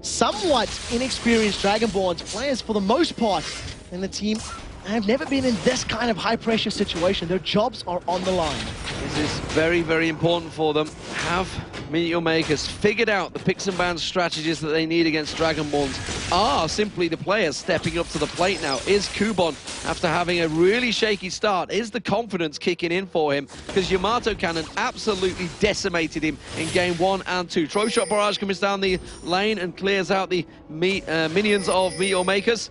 somewhat inexperienced Dragonborns players for the most part in the team. Have never been in this kind of high-pressure situation. Their jobs are on the line. This is very, very important for them. Have Meteor Makers figured out the picks and bans strategies that they need against Dragonborns? Are simply the players stepping up to the plate now? Is Kubon, after having a really shaky start, is the confidence kicking in for him? Because Yamato Cannon absolutely decimated him in game 1 and 2. Throw shot barrage comes down the lane and clears out the minions of Meteor Makers.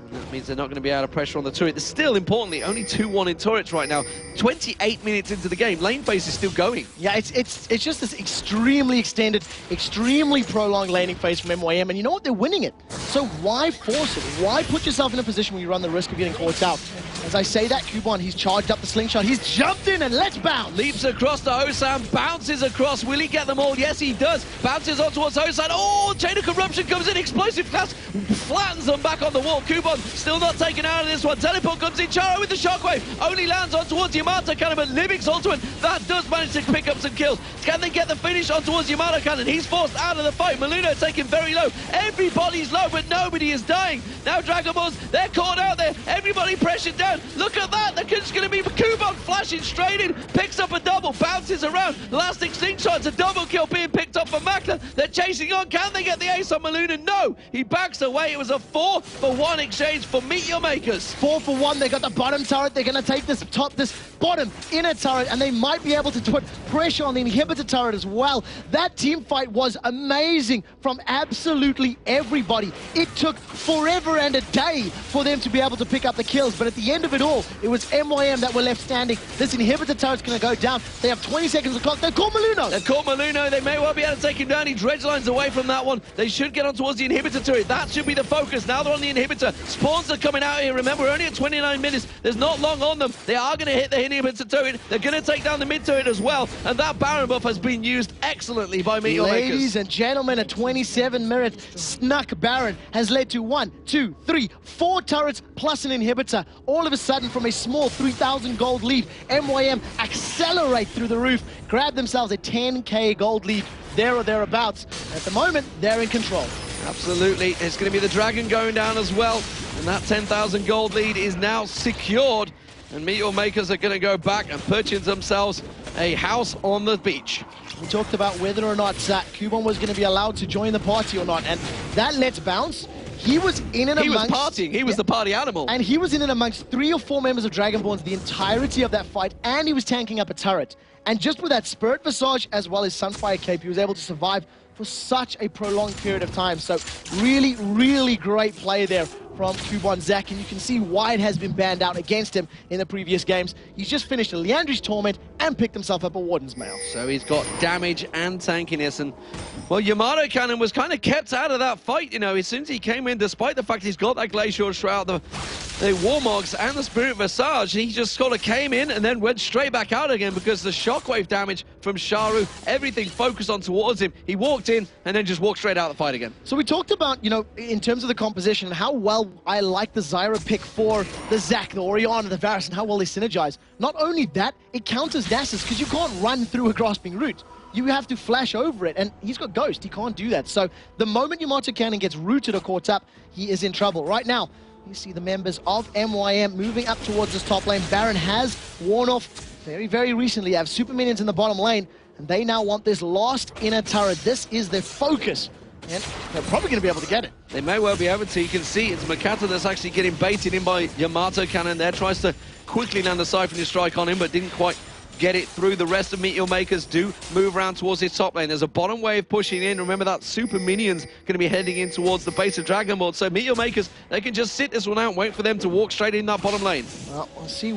And that means they're not going to be able to pressure on the turret. There's still, importantly, only 2-1 in turrets right now. 28 minutes into the game, lane phase is still going. Yeah, it's just this extremely extended, extremely prolonged laning phase from MYM, and you know what? They're winning it. So why force it? Why put yourself in a position where you run the risk of getting caught out? As I say that, Kubon, he's charged up the slingshot. He's jumped in and let's bounce. Leaps across to Hosam, bounces across. Will he get them all? Yes, he does. Bounces on towards Hosam. Oh, Chain of Corruption comes in. Explosive Clash flattens them back on the wall. Kubon still not taken out of this one. Teleport comes in. Charo with the shockwave. Only lands on towards Yamato Cannon, but Living's ultimate, that does manage to pick up some kills. Can they get the finish on towards Yamato Cannon? He's forced out of the fight. Maluno taken very low. Everybody's low, but nobody is dying. Now Dragonborns, they're caught out there. Everybody pressured down. Look at that. They're just going to be Kubon flashing straight in. Picks up a double. Bounces around. Last extinction shot's a double kill being picked up for Makler. They're chasing on. Can they get the ace on Maluno? No. He backs away. It was a 4-for-1 exchange for Meteor Makers. 4-for-1. They got the bottom turret. They're going to take this bottom inner turret, and they might be able to put pressure on the inhibitor turret as well. That team fight was amazing from absolutely everybody. It took forever and a day for them to be able to pick up the kills, but at the end of it all, it was MYM that were left standing. This inhibitor turret's going to go down. They have 20 seconds of clock. They've caught Maluno. They've caught Maluno. They may well be able to take him down. He dredge lines away from that one. They should get on towards the inhibitor turret. That should be the focus. Now they're on the inhibitor. Spawns are coming out here. Remember, we're only at 29 minutes. There's not long on them. They are going to hit the inhibitor turret. They're going to take down the mid turret as well. And that Baron buff has been used excellently by Meteor Makers. Ladies and gentlemen, a 27-minute snuck Baron has led to 1, 2, 3, 4 turrets plus an inhibitor. All of a sudden, from a small 3,000 gold lead, MYM accelerate through the roof, grab themselves a 10k gold lead there or thereabouts. At the moment, they're in control. Absolutely. It's going to be the Dragon going down as well. And that 10,000 gold lead is now secured. And Meteor Makers are going to go back and purchase themselves a house on the beach. We talked about whether or not Kubon was going to be allowed to join the party or not. And that Let's Bounce, he was in and amongst... He was partying. He was the party animal. And he was in and amongst 3 or 4 members of Dragonborns the entirety of that fight. And he was tanking up a turret. And just with that Spirit Visage as well as Sunfire Cape, he was able to survive for such a prolonged period of time. So really, really great play there from Kubon Zach, and you can see why it has been banned out against him in the previous games. He's just finished a Leandri's Torment and picked himself up a Warden's Mail. So he's got damage and tankiness, and well, Yamato Cannon was kind of kept out of that fight, you know, as soon as he came in, despite the fact he's got that Glacial Shroud, the Warmogs and the Spirit Visage, he just sort of came in and then went straight back out again because the shockwave damage from Sharu, everything focused on towards him. He walked in and then just walked straight out of the fight again. So we talked about, you know, in terms of the composition, how well I like the Zyra pick for the Zac, the Orion, the Varus, and how well they synergize. Not only that, it counters Nasus because you can't run through a grasping root. You have to flash over it, and he's got Ghost. He can't do that. So the moment Yamato Cannon gets rooted or caught up, he is in trouble. Right now, you see the members of MYM moving up towards this top lane. Baron has worn off very, very recently. They have super minions in the bottom lane, and they now want this last inner turret. This is their focus, and they're probably going to be able to get it. They may well be able to. You can see it's Makata that's actually getting baited in by Yamato Cannon there. Tries to quickly land a Siphoning Strike on him, but didn't quite get it through. The rest of Meteor Makers do move around towards his top lane. There's a bottom wave pushing in. Remember that super minions going to be heading in towards the base of Dragonborn. So Meteor Makers, they can just sit this one out and wait for them to walk straight in that bottom lane. Well, we'll see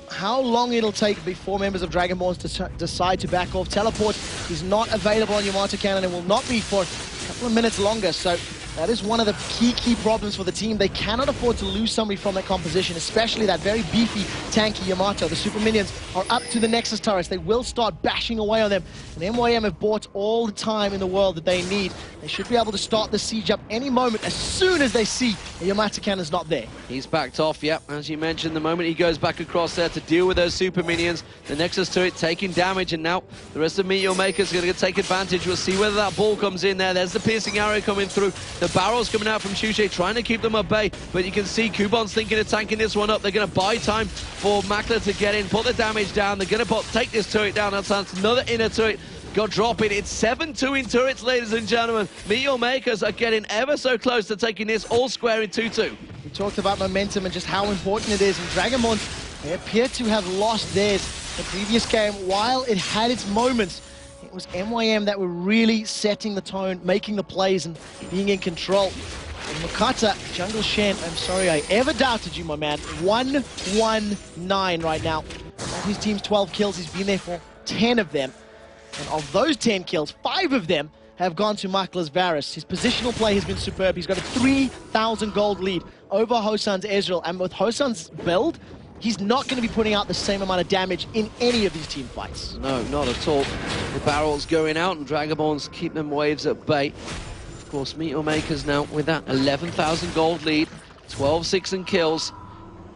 how long it'll take before members of Dragonborn decide to back off. Teleport is not available on Yamato Cannon and will not be for a couple of minutes longer. So That is one of the key problems for the team. They cannot afford to lose somebody from that composition, especially that very beefy, tanky Yamato. The super minions are up to the Nexus turrets. They will start bashing away on them. And MYM have bought all the time in the world that they need. They should be able to start the siege up any moment as soon as they see the Yamato cannon's not there. He's backed off, yep. As you mentioned, the moment he goes back across there to deal with those super minions, the Nexus turret taking damage, and now the rest of Meteor Maker's going to take advantage. We'll see whether that ball comes in there. There's the piercing arrow coming through. The barrels coming out from Shushe, trying to keep them at bay, but you can see Kubon's thinking of tanking this one up. They're going to buy time for Makler to get in, put the damage down. They're going to take this turret down. That's another inner turret. Got dropping. It's 7-2 in turrets, ladies and gentlemen. Meteor Makers are getting ever so close to taking this all square in 2-2. We talked about momentum and just how important it is, and Dragonborn, they appear to have lost theirs the previous game. While it had its moments, it was MYM that were really setting the tone, making the plays, and being in control. And Makata, Jungle Shen, I'm sorry I ever doubted you, my man. 1-1-9 right now. Of his team's 12 kills, he's been there for 10 of them. And of those 10 kills, 5 of them have gone to Makler's Varus. His positional play has been superb. He's got a 3,000 gold lead over Hosan's Ezreal. And with Hosan's build, he's not going to be putting out the same amount of damage in any of these team fights. No, not at all. The barrels going out and Dragonborns keep them waves at bay. Of course, Meteor Makers now with that 11,000 gold lead, 12-6 in kills,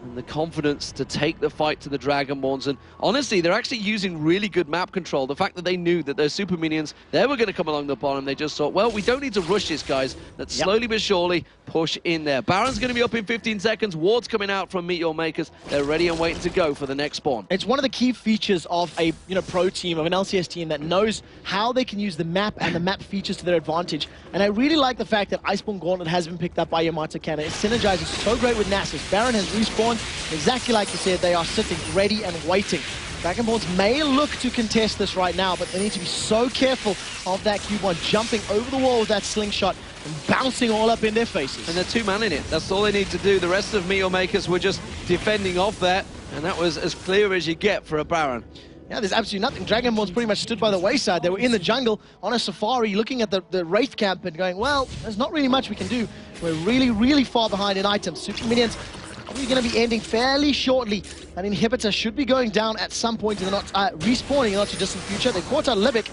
and the confidence to take the fight to the Dragonborns. And honestly, they're actually using really good map control. The fact that they knew that those super minions, they were going to come along the bottom, they just thought, well, we don't need to rush this, guys. Let's slowly but surely push in there. Baron's going to be up in 15 seconds. Ward's coming out from Meteor Makers. They're ready and waiting to go for the next spawn. It's one of the key features of a pro team, of an LCS team that knows how they can use the map and the map features to their advantage. And I really like the fact that Iceborne Gauntlet has been picked up by Yamato Cannon. It synergizes so great with Nasus. Baron has respawned. Exactly like you said, they are sitting ready and waiting. Dragonborns may look to contest this right now, but they need to be so careful of that Q1 jumping over the wall with that slingshot and bouncing all up in their faces. And they're two-man in it. That's all they need to do. The rest of Meteor Makers were just defending off that, and that was as clear as you get for a Baron. Yeah, there's absolutely nothing. Dragonborns pretty much stood by the wayside. They were in the jungle on a safari looking at the Wraith camp and going, well, there's not really much we can do. We're really, really far behind in items. Super minions probably going to be ending fairly shortly. That inhibitor should be going down at some point in the respawning in the not too distant future. They caught out Libic,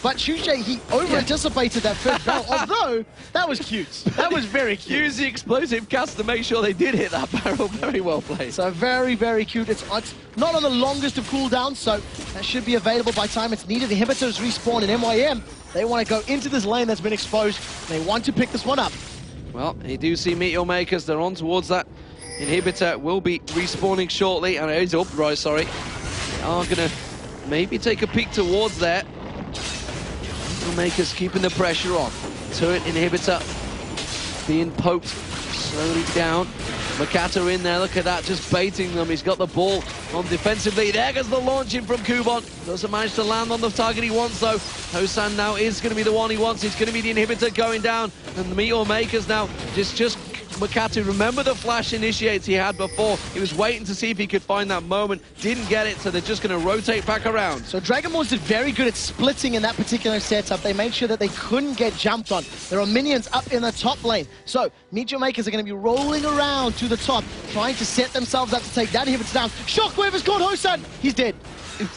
but Shushe, he over-anticipated that first barrel, although that was cute. That was very cute. Use the explosive cast to make sure they did hit that barrel. Very well played. So very, very cute. It's not on the longest of cooldowns, so that should be available by time it's needed. Inhibitors respawn in MYM. They want to go into this lane that's been exposed. They want to pick this one up. Well, you do see Meteor Makers. They're on towards that. Inhibitor will be respawning shortly, and he's up, right, sorry. They are going to maybe take a peek towards there. Meteor Makers keeping the pressure on. Turret Inhibitor being poked slowly down. Makata in there, look at that, just baiting them. He's got the ball on defensively. There goes the launching from Kubon. Doesn't manage to land on the target he wants, though. Hosan now is going to be the one he wants. It's going to be the Inhibitor going down. And the Meteor Makers now just Makatu, remember the flash initiates he had before? He was waiting to see if he could find that moment. Didn't get it, so they're just going to rotate back around. So Dragonborns did very good at splitting in that particular setup. They made sure that they couldn't get jumped on. There are minions up in the top lane. So Meteor Makers are going to be rolling around to the top, trying to set themselves up to take that inhibitor down. Shockwave has caught Hosan. He's dead.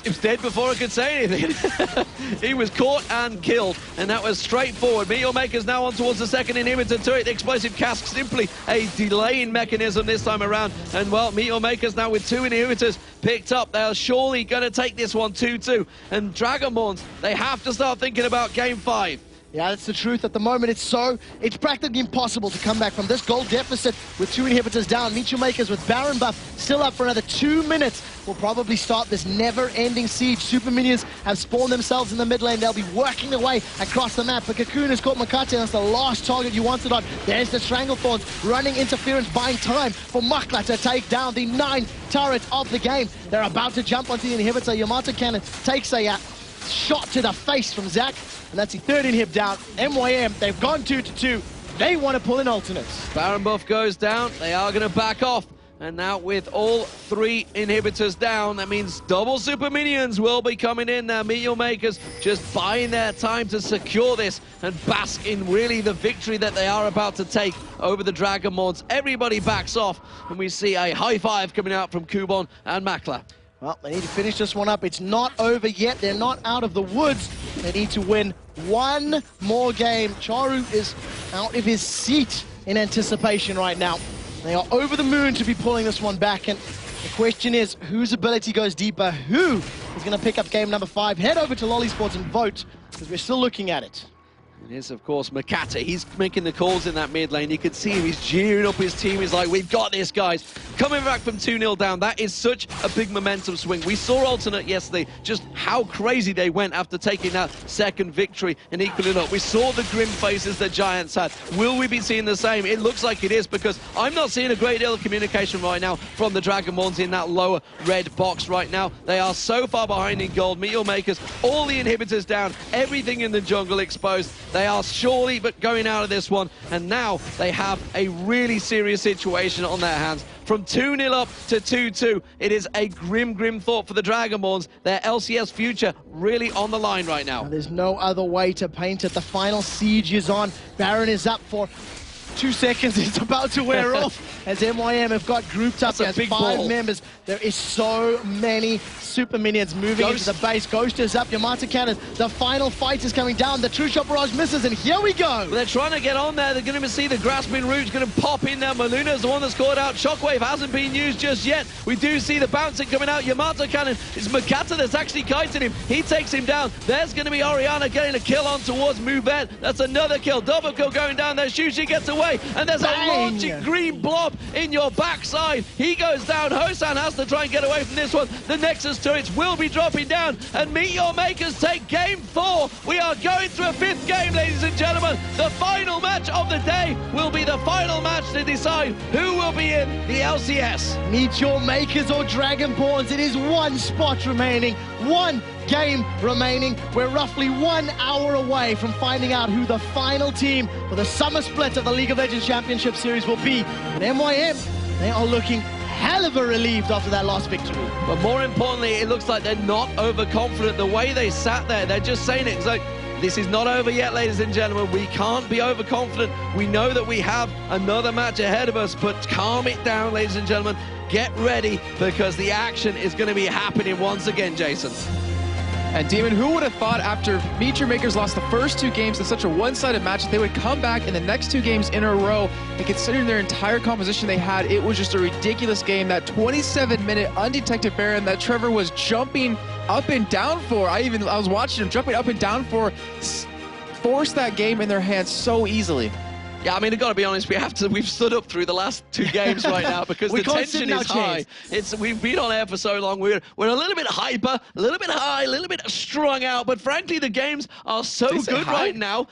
He was dead before I could say anything. He was caught and killed, and that was straightforward. Meteor Makers now on towards the second inhibitor turret. The explosive cask simply a delaying mechanism this time around. And well, Meteor Makers now with 2 inhibitors picked up. They're surely going to take this one 2-2. And Dragonborns, they have to start thinking about game 5. Yeah, that's the truth. At the moment, it's practically impossible to come back from this gold deficit with 2 inhibitors down. Meteor Makers with Baron buff still up for another 2 minutes will probably start this never-ending siege. Super minions have spawned themselves in the mid lane. They'll be working their way across the map. But Cocoon has caught Makata. That's the last target you wanted on. There's the Stranglethorns running interference, buying time for Makla to take down the 9th turret of the game. They're about to jump onto the inhibitor. Yamato Cannon takes a shot to the face from Zach. And that's the 3rd inhib down. MYM, they've gone 2-2. They want to pull in alternates. Baron buff goes down. They are going to back off. And now with all 3 inhibitors down, that means double super minions will be coming in now. Meet Your Makers just buying their time to secure this and bask in really the victory that they are about to take over the Dragonborns. Everybody backs off, and we see a high five coming out from Kubon and Makla. Well, they need to finish this one up. It's not over yet. They're not out of the woods. They need to win one more game. Charu is out of his seat in anticipation right now. They are over the moon to be pulling this one back, and the question is, whose ability goes deeper? Who is going to pick up game number 5? Head over to Lolly Sports and vote, because we're still looking at it. It is, of course, Makata. He's making the calls in that mid lane. You can see him. He's jeering up his team. He's like, we've got this, guys. Coming back from 2-0 down, that is such a big momentum swing. We saw Alternate yesterday, just how crazy they went after taking that second victory and equaling up. We saw the grim faces the Giants had. Will we be seeing the same? It looks like it is, because I'm not seeing a great deal of communication right now from the Dragonborns in that lower red box right now. They are so far behind in gold. Meet Your Makers, all the inhibitors down, everything in the jungle exposed. They are surely but going out of this one, and now they have a really serious situation on their hands. From 2-0 up to 2-2, it is a grim thought for the Dragonborns. Their LCS future really on the line right now. There's no other way to paint it. The final siege is on. Baron is up for 2 seconds. It's about to wear off as MYM have got grouped up as 5 members. There is so many super minions moving into the base. Ghost is up, Yamata cannon. The final fight is coming down. The True Shot Barrage misses, and here we go. Well, they're trying to get on there. They're going to see the Grasping Root's going to pop in there. Maluna's the one that's caught out. Shockwave hasn't been used just yet. We do see the bouncing coming out. Yamata cannon. It's Makata that's actually kiting him. He takes him down. There's going to be Orianna getting a kill on towards Movet. That's another kill. Double kill going down there. Shushi gets away, and there's a launching green blob in your backside. He goes down. Hosan has to try and get away from this one. The Nexus turrets will be dropping down, and Meet Your Makers take game 4. We are going to a 5th game, ladies and gentlemen. The final match of the day will be the final match to decide who will be in the LCS. Meet Your Makers or Dragonborns. It is 1 spot remaining, 1 game remaining. We're roughly 1 hour away from finding out who the final team for the summer split of the League of Legends Championship Series will be. And MYM, they are looking hell of a relieved after that last victory. But more importantly, it looks like they're not overconfident. The way they sat there, they're just saying it. It's like, this is not over yet, ladies and gentlemen. We can't be overconfident. We know that we have another match ahead of us, but calm it down, ladies and gentlemen. Get ready, because the action is going to be happening once again, Jason. And Demon, who would have thought after Meet Your Makers lost the first 2 games in such a one-sided match, they would come back in the next 2 games in a row, and considering their entire composition they had, it was just a ridiculous game. That 27-minute undetected Baron that Trevor was jumping up and down for, I was watching him jumping up and down for, forced that game in their hands so easily. Yeah, I mean, I've got to be honest, we've stood up through the last 2 games right now, because the tension is high. We've been on air for so long, we're a little bit hyper, a little bit high, a little bit strung out, but frankly, the games are so good right now.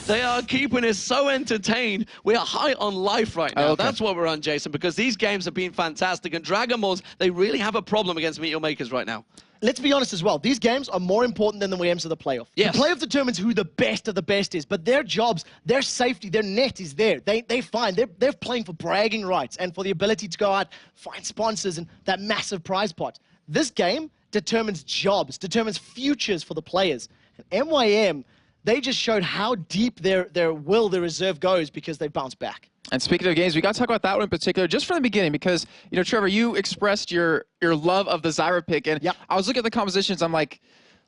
They are keeping us so entertained. We are high on life right now. Okay. That's what we're on, Jason, because these games have been fantastic, and Dragonborns, they really have a problem against Meet Your Makers right now. Let's be honest as well. These games are more important than the MYMs of the playoff. Yes. The playoff determines who the best of the best is, but their jobs, their safety, their net is there. They're fine. They're playing for bragging rights and for the ability to go out, find sponsors and that massive prize pot. This game determines jobs, determines futures for the players. And MYM, they just showed how deep their reserve goes, because they bounced back. And speaking of games, we got to talk about that one in particular just from the beginning, because, you know, Trevor, you expressed your love of the Zyra pick, and I was looking at the compositions, I'm like,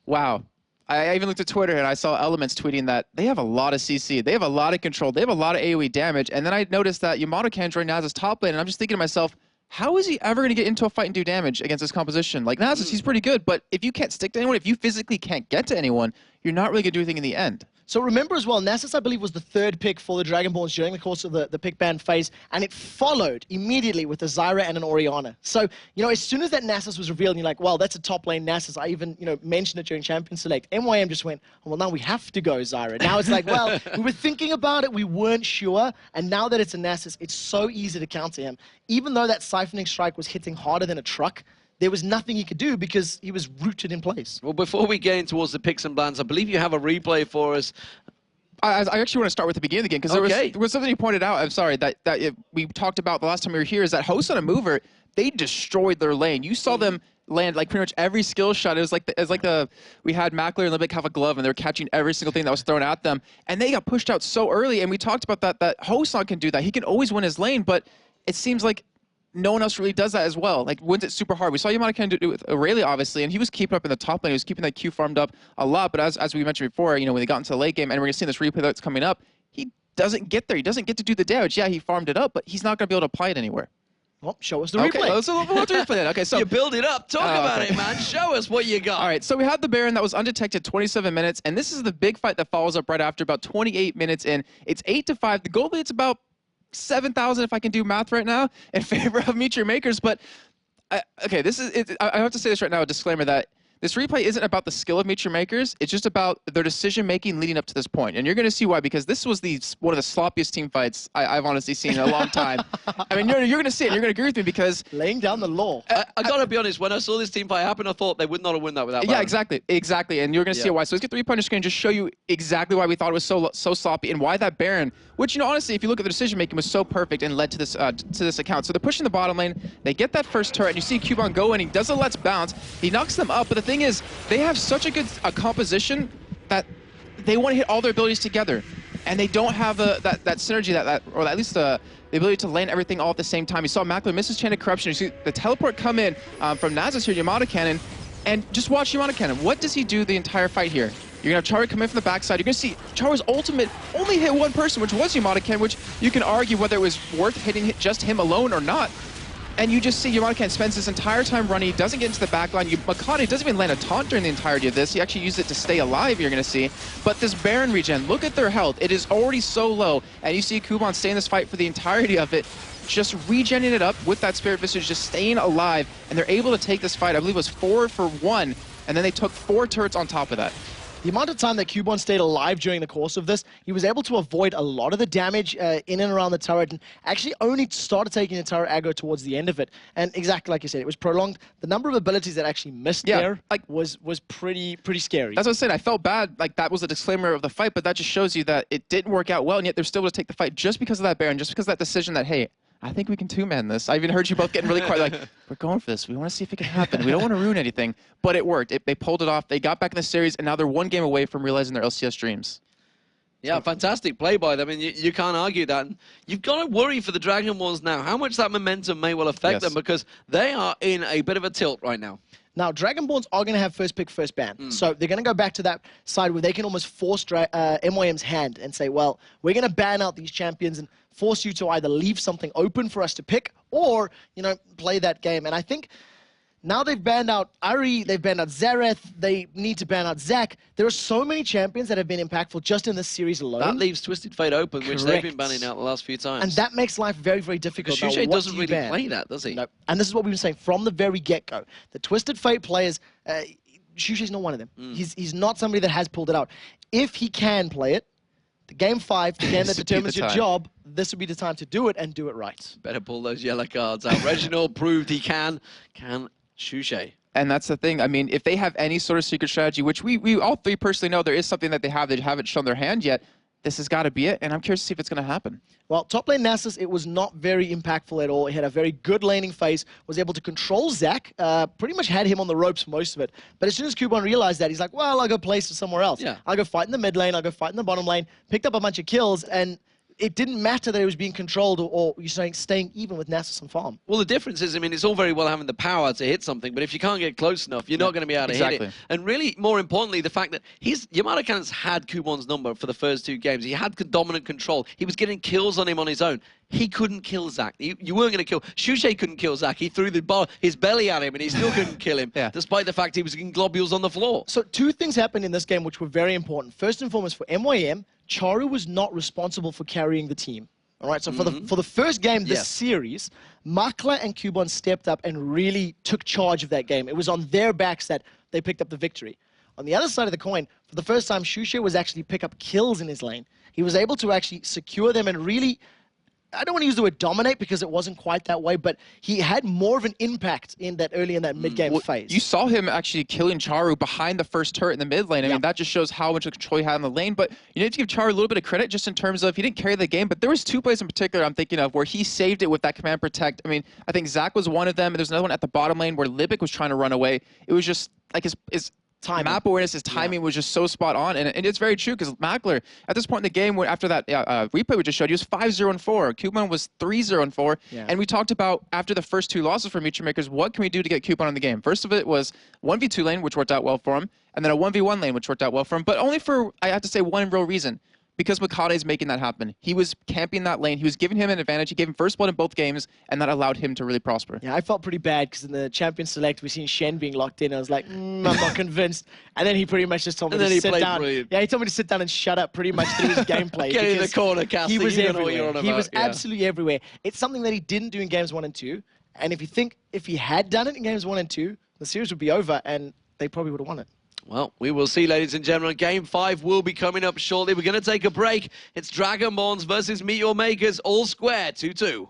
wow. I even looked at Twitter, and I saw Elements tweeting that they have a lot of CC, they have a lot of control, they have a lot of AoE damage, and then I noticed that Yamato can join Naz's top lane, and I'm just thinking to myself, how is he ever going to get into a fight and do damage against this composition? Like, Nasus, he's pretty good, but if you can't stick to anyone, if you physically can't get to anyone, you're not really going to do anything in the end. So remember as well, Nasus, I believe, was the 3rd pick for the Dragonborns during the course of the pick ban phase, and it followed immediately with a Zyra and an Orianna. So, you know, as soon as that Nasus was revealed, and you're like, well, that's a top lane Nasus. I even, you know, mentioned it during Champion Select. MYM just went, oh, well, now we have to go Zyra. Now it's like, well, we were thinking about it, we weren't sure, and now that it's a Nasus, it's so easy to counter him. Even though that Siphoning Strike was hitting harder than a truck, there was nothing he could do because he was rooted in place. Well, before we get in towards the picks and bans, I believe you have a replay for us. I actually want to start with the beginning of the game because there was something you pointed out. I'm sorry we talked about the last time we were here is that host on a mover, they destroyed their lane. You saw them land like pretty much every skill shot. It was like we had Mackler and Libic have a glove and they were catching every single thing that was thrown at them, and they got pushed out so early. And we talked about that Hoson can do that. He can always win his lane, but it seems like no one else really does that as well. Like, wins it super hard. We saw Yamada do it with Aurelia, obviously, and he was keeping up in the top lane. He was keeping that Q farmed up a lot. But as we mentioned before, when they got into the late game, and we're going to see this replay that's coming up, he doesn't get there. He doesn't get to do the damage. Yeah, he farmed it up, but he's not going to be able to apply it anywhere. Well, show us the replay. Okay, let's replay then. Okay, so you build it up. Talk about it, man. Show us what you got. All right, so we had the Baron that was undetected 27 minutes, and this is the big fight that follows up right after about 28 minutes in. It's 8-5. The goal lead's about 7,000 if I can do math right now in favor of Meet Your Makers, but okay, I have to say this right now, a disclaimer that this replay isn't about the skill of Meet Your Makers, it's just about their decision making leading up to this point. And you're going to see why, because this was one of the sloppiest team fights I've honestly seen in a long time. I mean, you're going to see it, and you're going to agree with me because laying down the law. I got to be honest, when I saw this team fight happen, I thought they would not have won that without Baron. Yeah, exactly, and you're going to see why. So let's get the replay on your screen and just show you exactly why we thought it was so sloppy and why that Baron, which, honestly, if you look at the decision making, was so perfect and led to this account. So they're pushing the bottom lane, they get that first turret, and you see Cubon go in, he does a let's bounce, he knocks them up, but the thing is, they have such a good composition that they want to hit all their abilities together, and they don't have that synergy, or at least the ability to land everything all at the same time. You saw Mackler miss his Chain of Corruption. You see the teleport come in from Nasus here, Yamada Cannon, and just watch Yamada Cannon. What does he do the entire fight here? You're going to have Chara come in from the backside. You're going to see Chara's ultimate only hit one person, which was Yamada Cannon, which you can argue whether it was worth hitting just him alone or not. And you just see Yamada Cannon spends this entire time running, doesn't get into the backline. Makani doesn't even land a taunt during the entirety of this. He actually used it to stay alive, you're going to see. But this Baron regen, look at their health. It is already so low. And you see Kuban stay in this fight for the entirety of it, just regenning it up with that Spirit Visage, just staying alive. And they're able to take this fight, I believe it was 4 for 1. And then they took 4 turrets on top of that. The amount of time that Cubon stayed alive during the course of this, he was able to avoid a lot of the damage in and around the turret, and actually only started taking the turret aggro towards the end of it. And exactly like you said, it was prolonged. The number of abilities that actually missed there was pretty scary. That's what I said. I felt bad. Like, that was a disclaimer of the fight, but that just shows you that it didn't work out well, and yet they're still able to take the fight just because of that Baron, just because of that decision that, hey, I think we can two-man this. I even heard you both getting really quiet, like, we're going for this. We want to see if it can happen. We don't want to ruin anything. But it worked. They pulled it off. They got back in the series, and now they're one game away from realizing their LCS dreams. Yeah, fantastic play by them. I mean, you can't argue that. And you've got to worry for the Dragonborns now, how much that momentum may well affect them, because they are in a bit of a tilt right now. Now, Dragonborns are going to have first pick, first ban. So they're going to go back to that side where they can almost force MYM's hand and say, well, we're going to ban out these champions and force you to either leave something open for us to pick or, play that game. And I think now they've banned out Ari, they've banned out Zareth, they need to ban out Zac. There are so many champions that have been impactful just in this series alone. That leaves Twisted Fate open, which they've been banning out the last few times. And that makes life very, very difficult. Shushay doesn't really play that, does he? No. And this is what we've been saying from the very get-go. The Twisted Fate players, Shushay's not one of them. He's not somebody that has pulled it out. If he can play it, the game 5, the game that determines your job, this would be the time to do it and do it right. Better pull those yellow cards out. Reginald proved he can Shushai. And that's the thing. I mean, if they have any sort of secret strategy, which we all three personally know there is something that they haven't shown their hand yet, this has got to be it, and I'm curious to see if it's going to happen. Well, top lane Nasus, it was not very impactful at all. He had a very good laning phase, was able to control Zac, pretty much had him on the ropes for most of it. But as soon as Kuban realized that, he's like, well, I'll go place somewhere else. Yeah. I'll go fight in the mid lane, I'll go fight in the bottom lane, picked up a bunch of kills, and it didn't matter that it was being controlled or you're saying staying even with Nasus and farm. Well, the difference is, I mean, it's all very well having the power to hit something, but if you can't get close enough, you're not going to be able to hit it. And really, more importantly, the fact that Yamada Cannon's had Kuban's number for the first 2 games. He had dominant control. He was getting kills on him on his own. He couldn't kill Zac. You weren't going to kill. Shushai couldn't kill Zac. He threw his belly at him, and he still couldn't kill him, despite the fact he was getting globules on the floor. So 2 things happened in this game which were very important. First and foremost, for MYM, Charu was not responsible for carrying the team. All right, so for the first game this series, Makla and Kuban stepped up and really took charge of that game. It was on their backs that they picked up the victory. On the other side of the coin, for the first time, Shushai was actually pick up kills in his lane. He was able to actually secure them and really I don't want to use the word dominate because it wasn't quite that way, but he had more of an impact in that mid-game phase. You saw him actually killing Charu behind the first turret in the mid lane. I mean, that just shows how much control he had in the lane, but you need to give Charu a little bit of credit just in terms of he didn't carry the game, but there was 2 plays in particular I'm thinking of where he saved it with that command protect. I mean, I think Zach was one of them, and there's another one at the bottom lane where Libic was trying to run away. It was just like his timing. Map awareness, his timing was just so spot on, and it's very true because Mackler, at this point in the game, after that replay we just showed, he was 5-0-4. Coupon was 3-0-4, and we talked about after the first 2 losses for Mutual Makers, what can we do to get Coupon in the game? First of it was 1v2 lane, which worked out well for him, and then a 1v1 lane, which worked out well for him, but only for, I have to say, one real reason. Because Makade's making that happen. He was camping that lane. He was giving him an advantage. He gave him first blood in both games, and that allowed him to really prosper. Yeah, I felt pretty bad because in the Champion Select, we seen Shen being locked in. I was like, I'm not convinced. And then he pretty much just told me to sit down. Brilliant. Yeah, he told me to sit down and shut up pretty much through his gameplay. Get in the corner, Cassie. He was everywhere. He was yeah. absolutely everywhere. It's something that he didn't do in games 1 and 2. And if you think if he had done it in games 1 and 2, the series would be over, and they probably would have won it. Well, we will see, ladies and gentlemen. Game 5 will be coming up shortly. We're going to take a break. It's Dragonborns versus Meet Your Makers, all square, 2-2.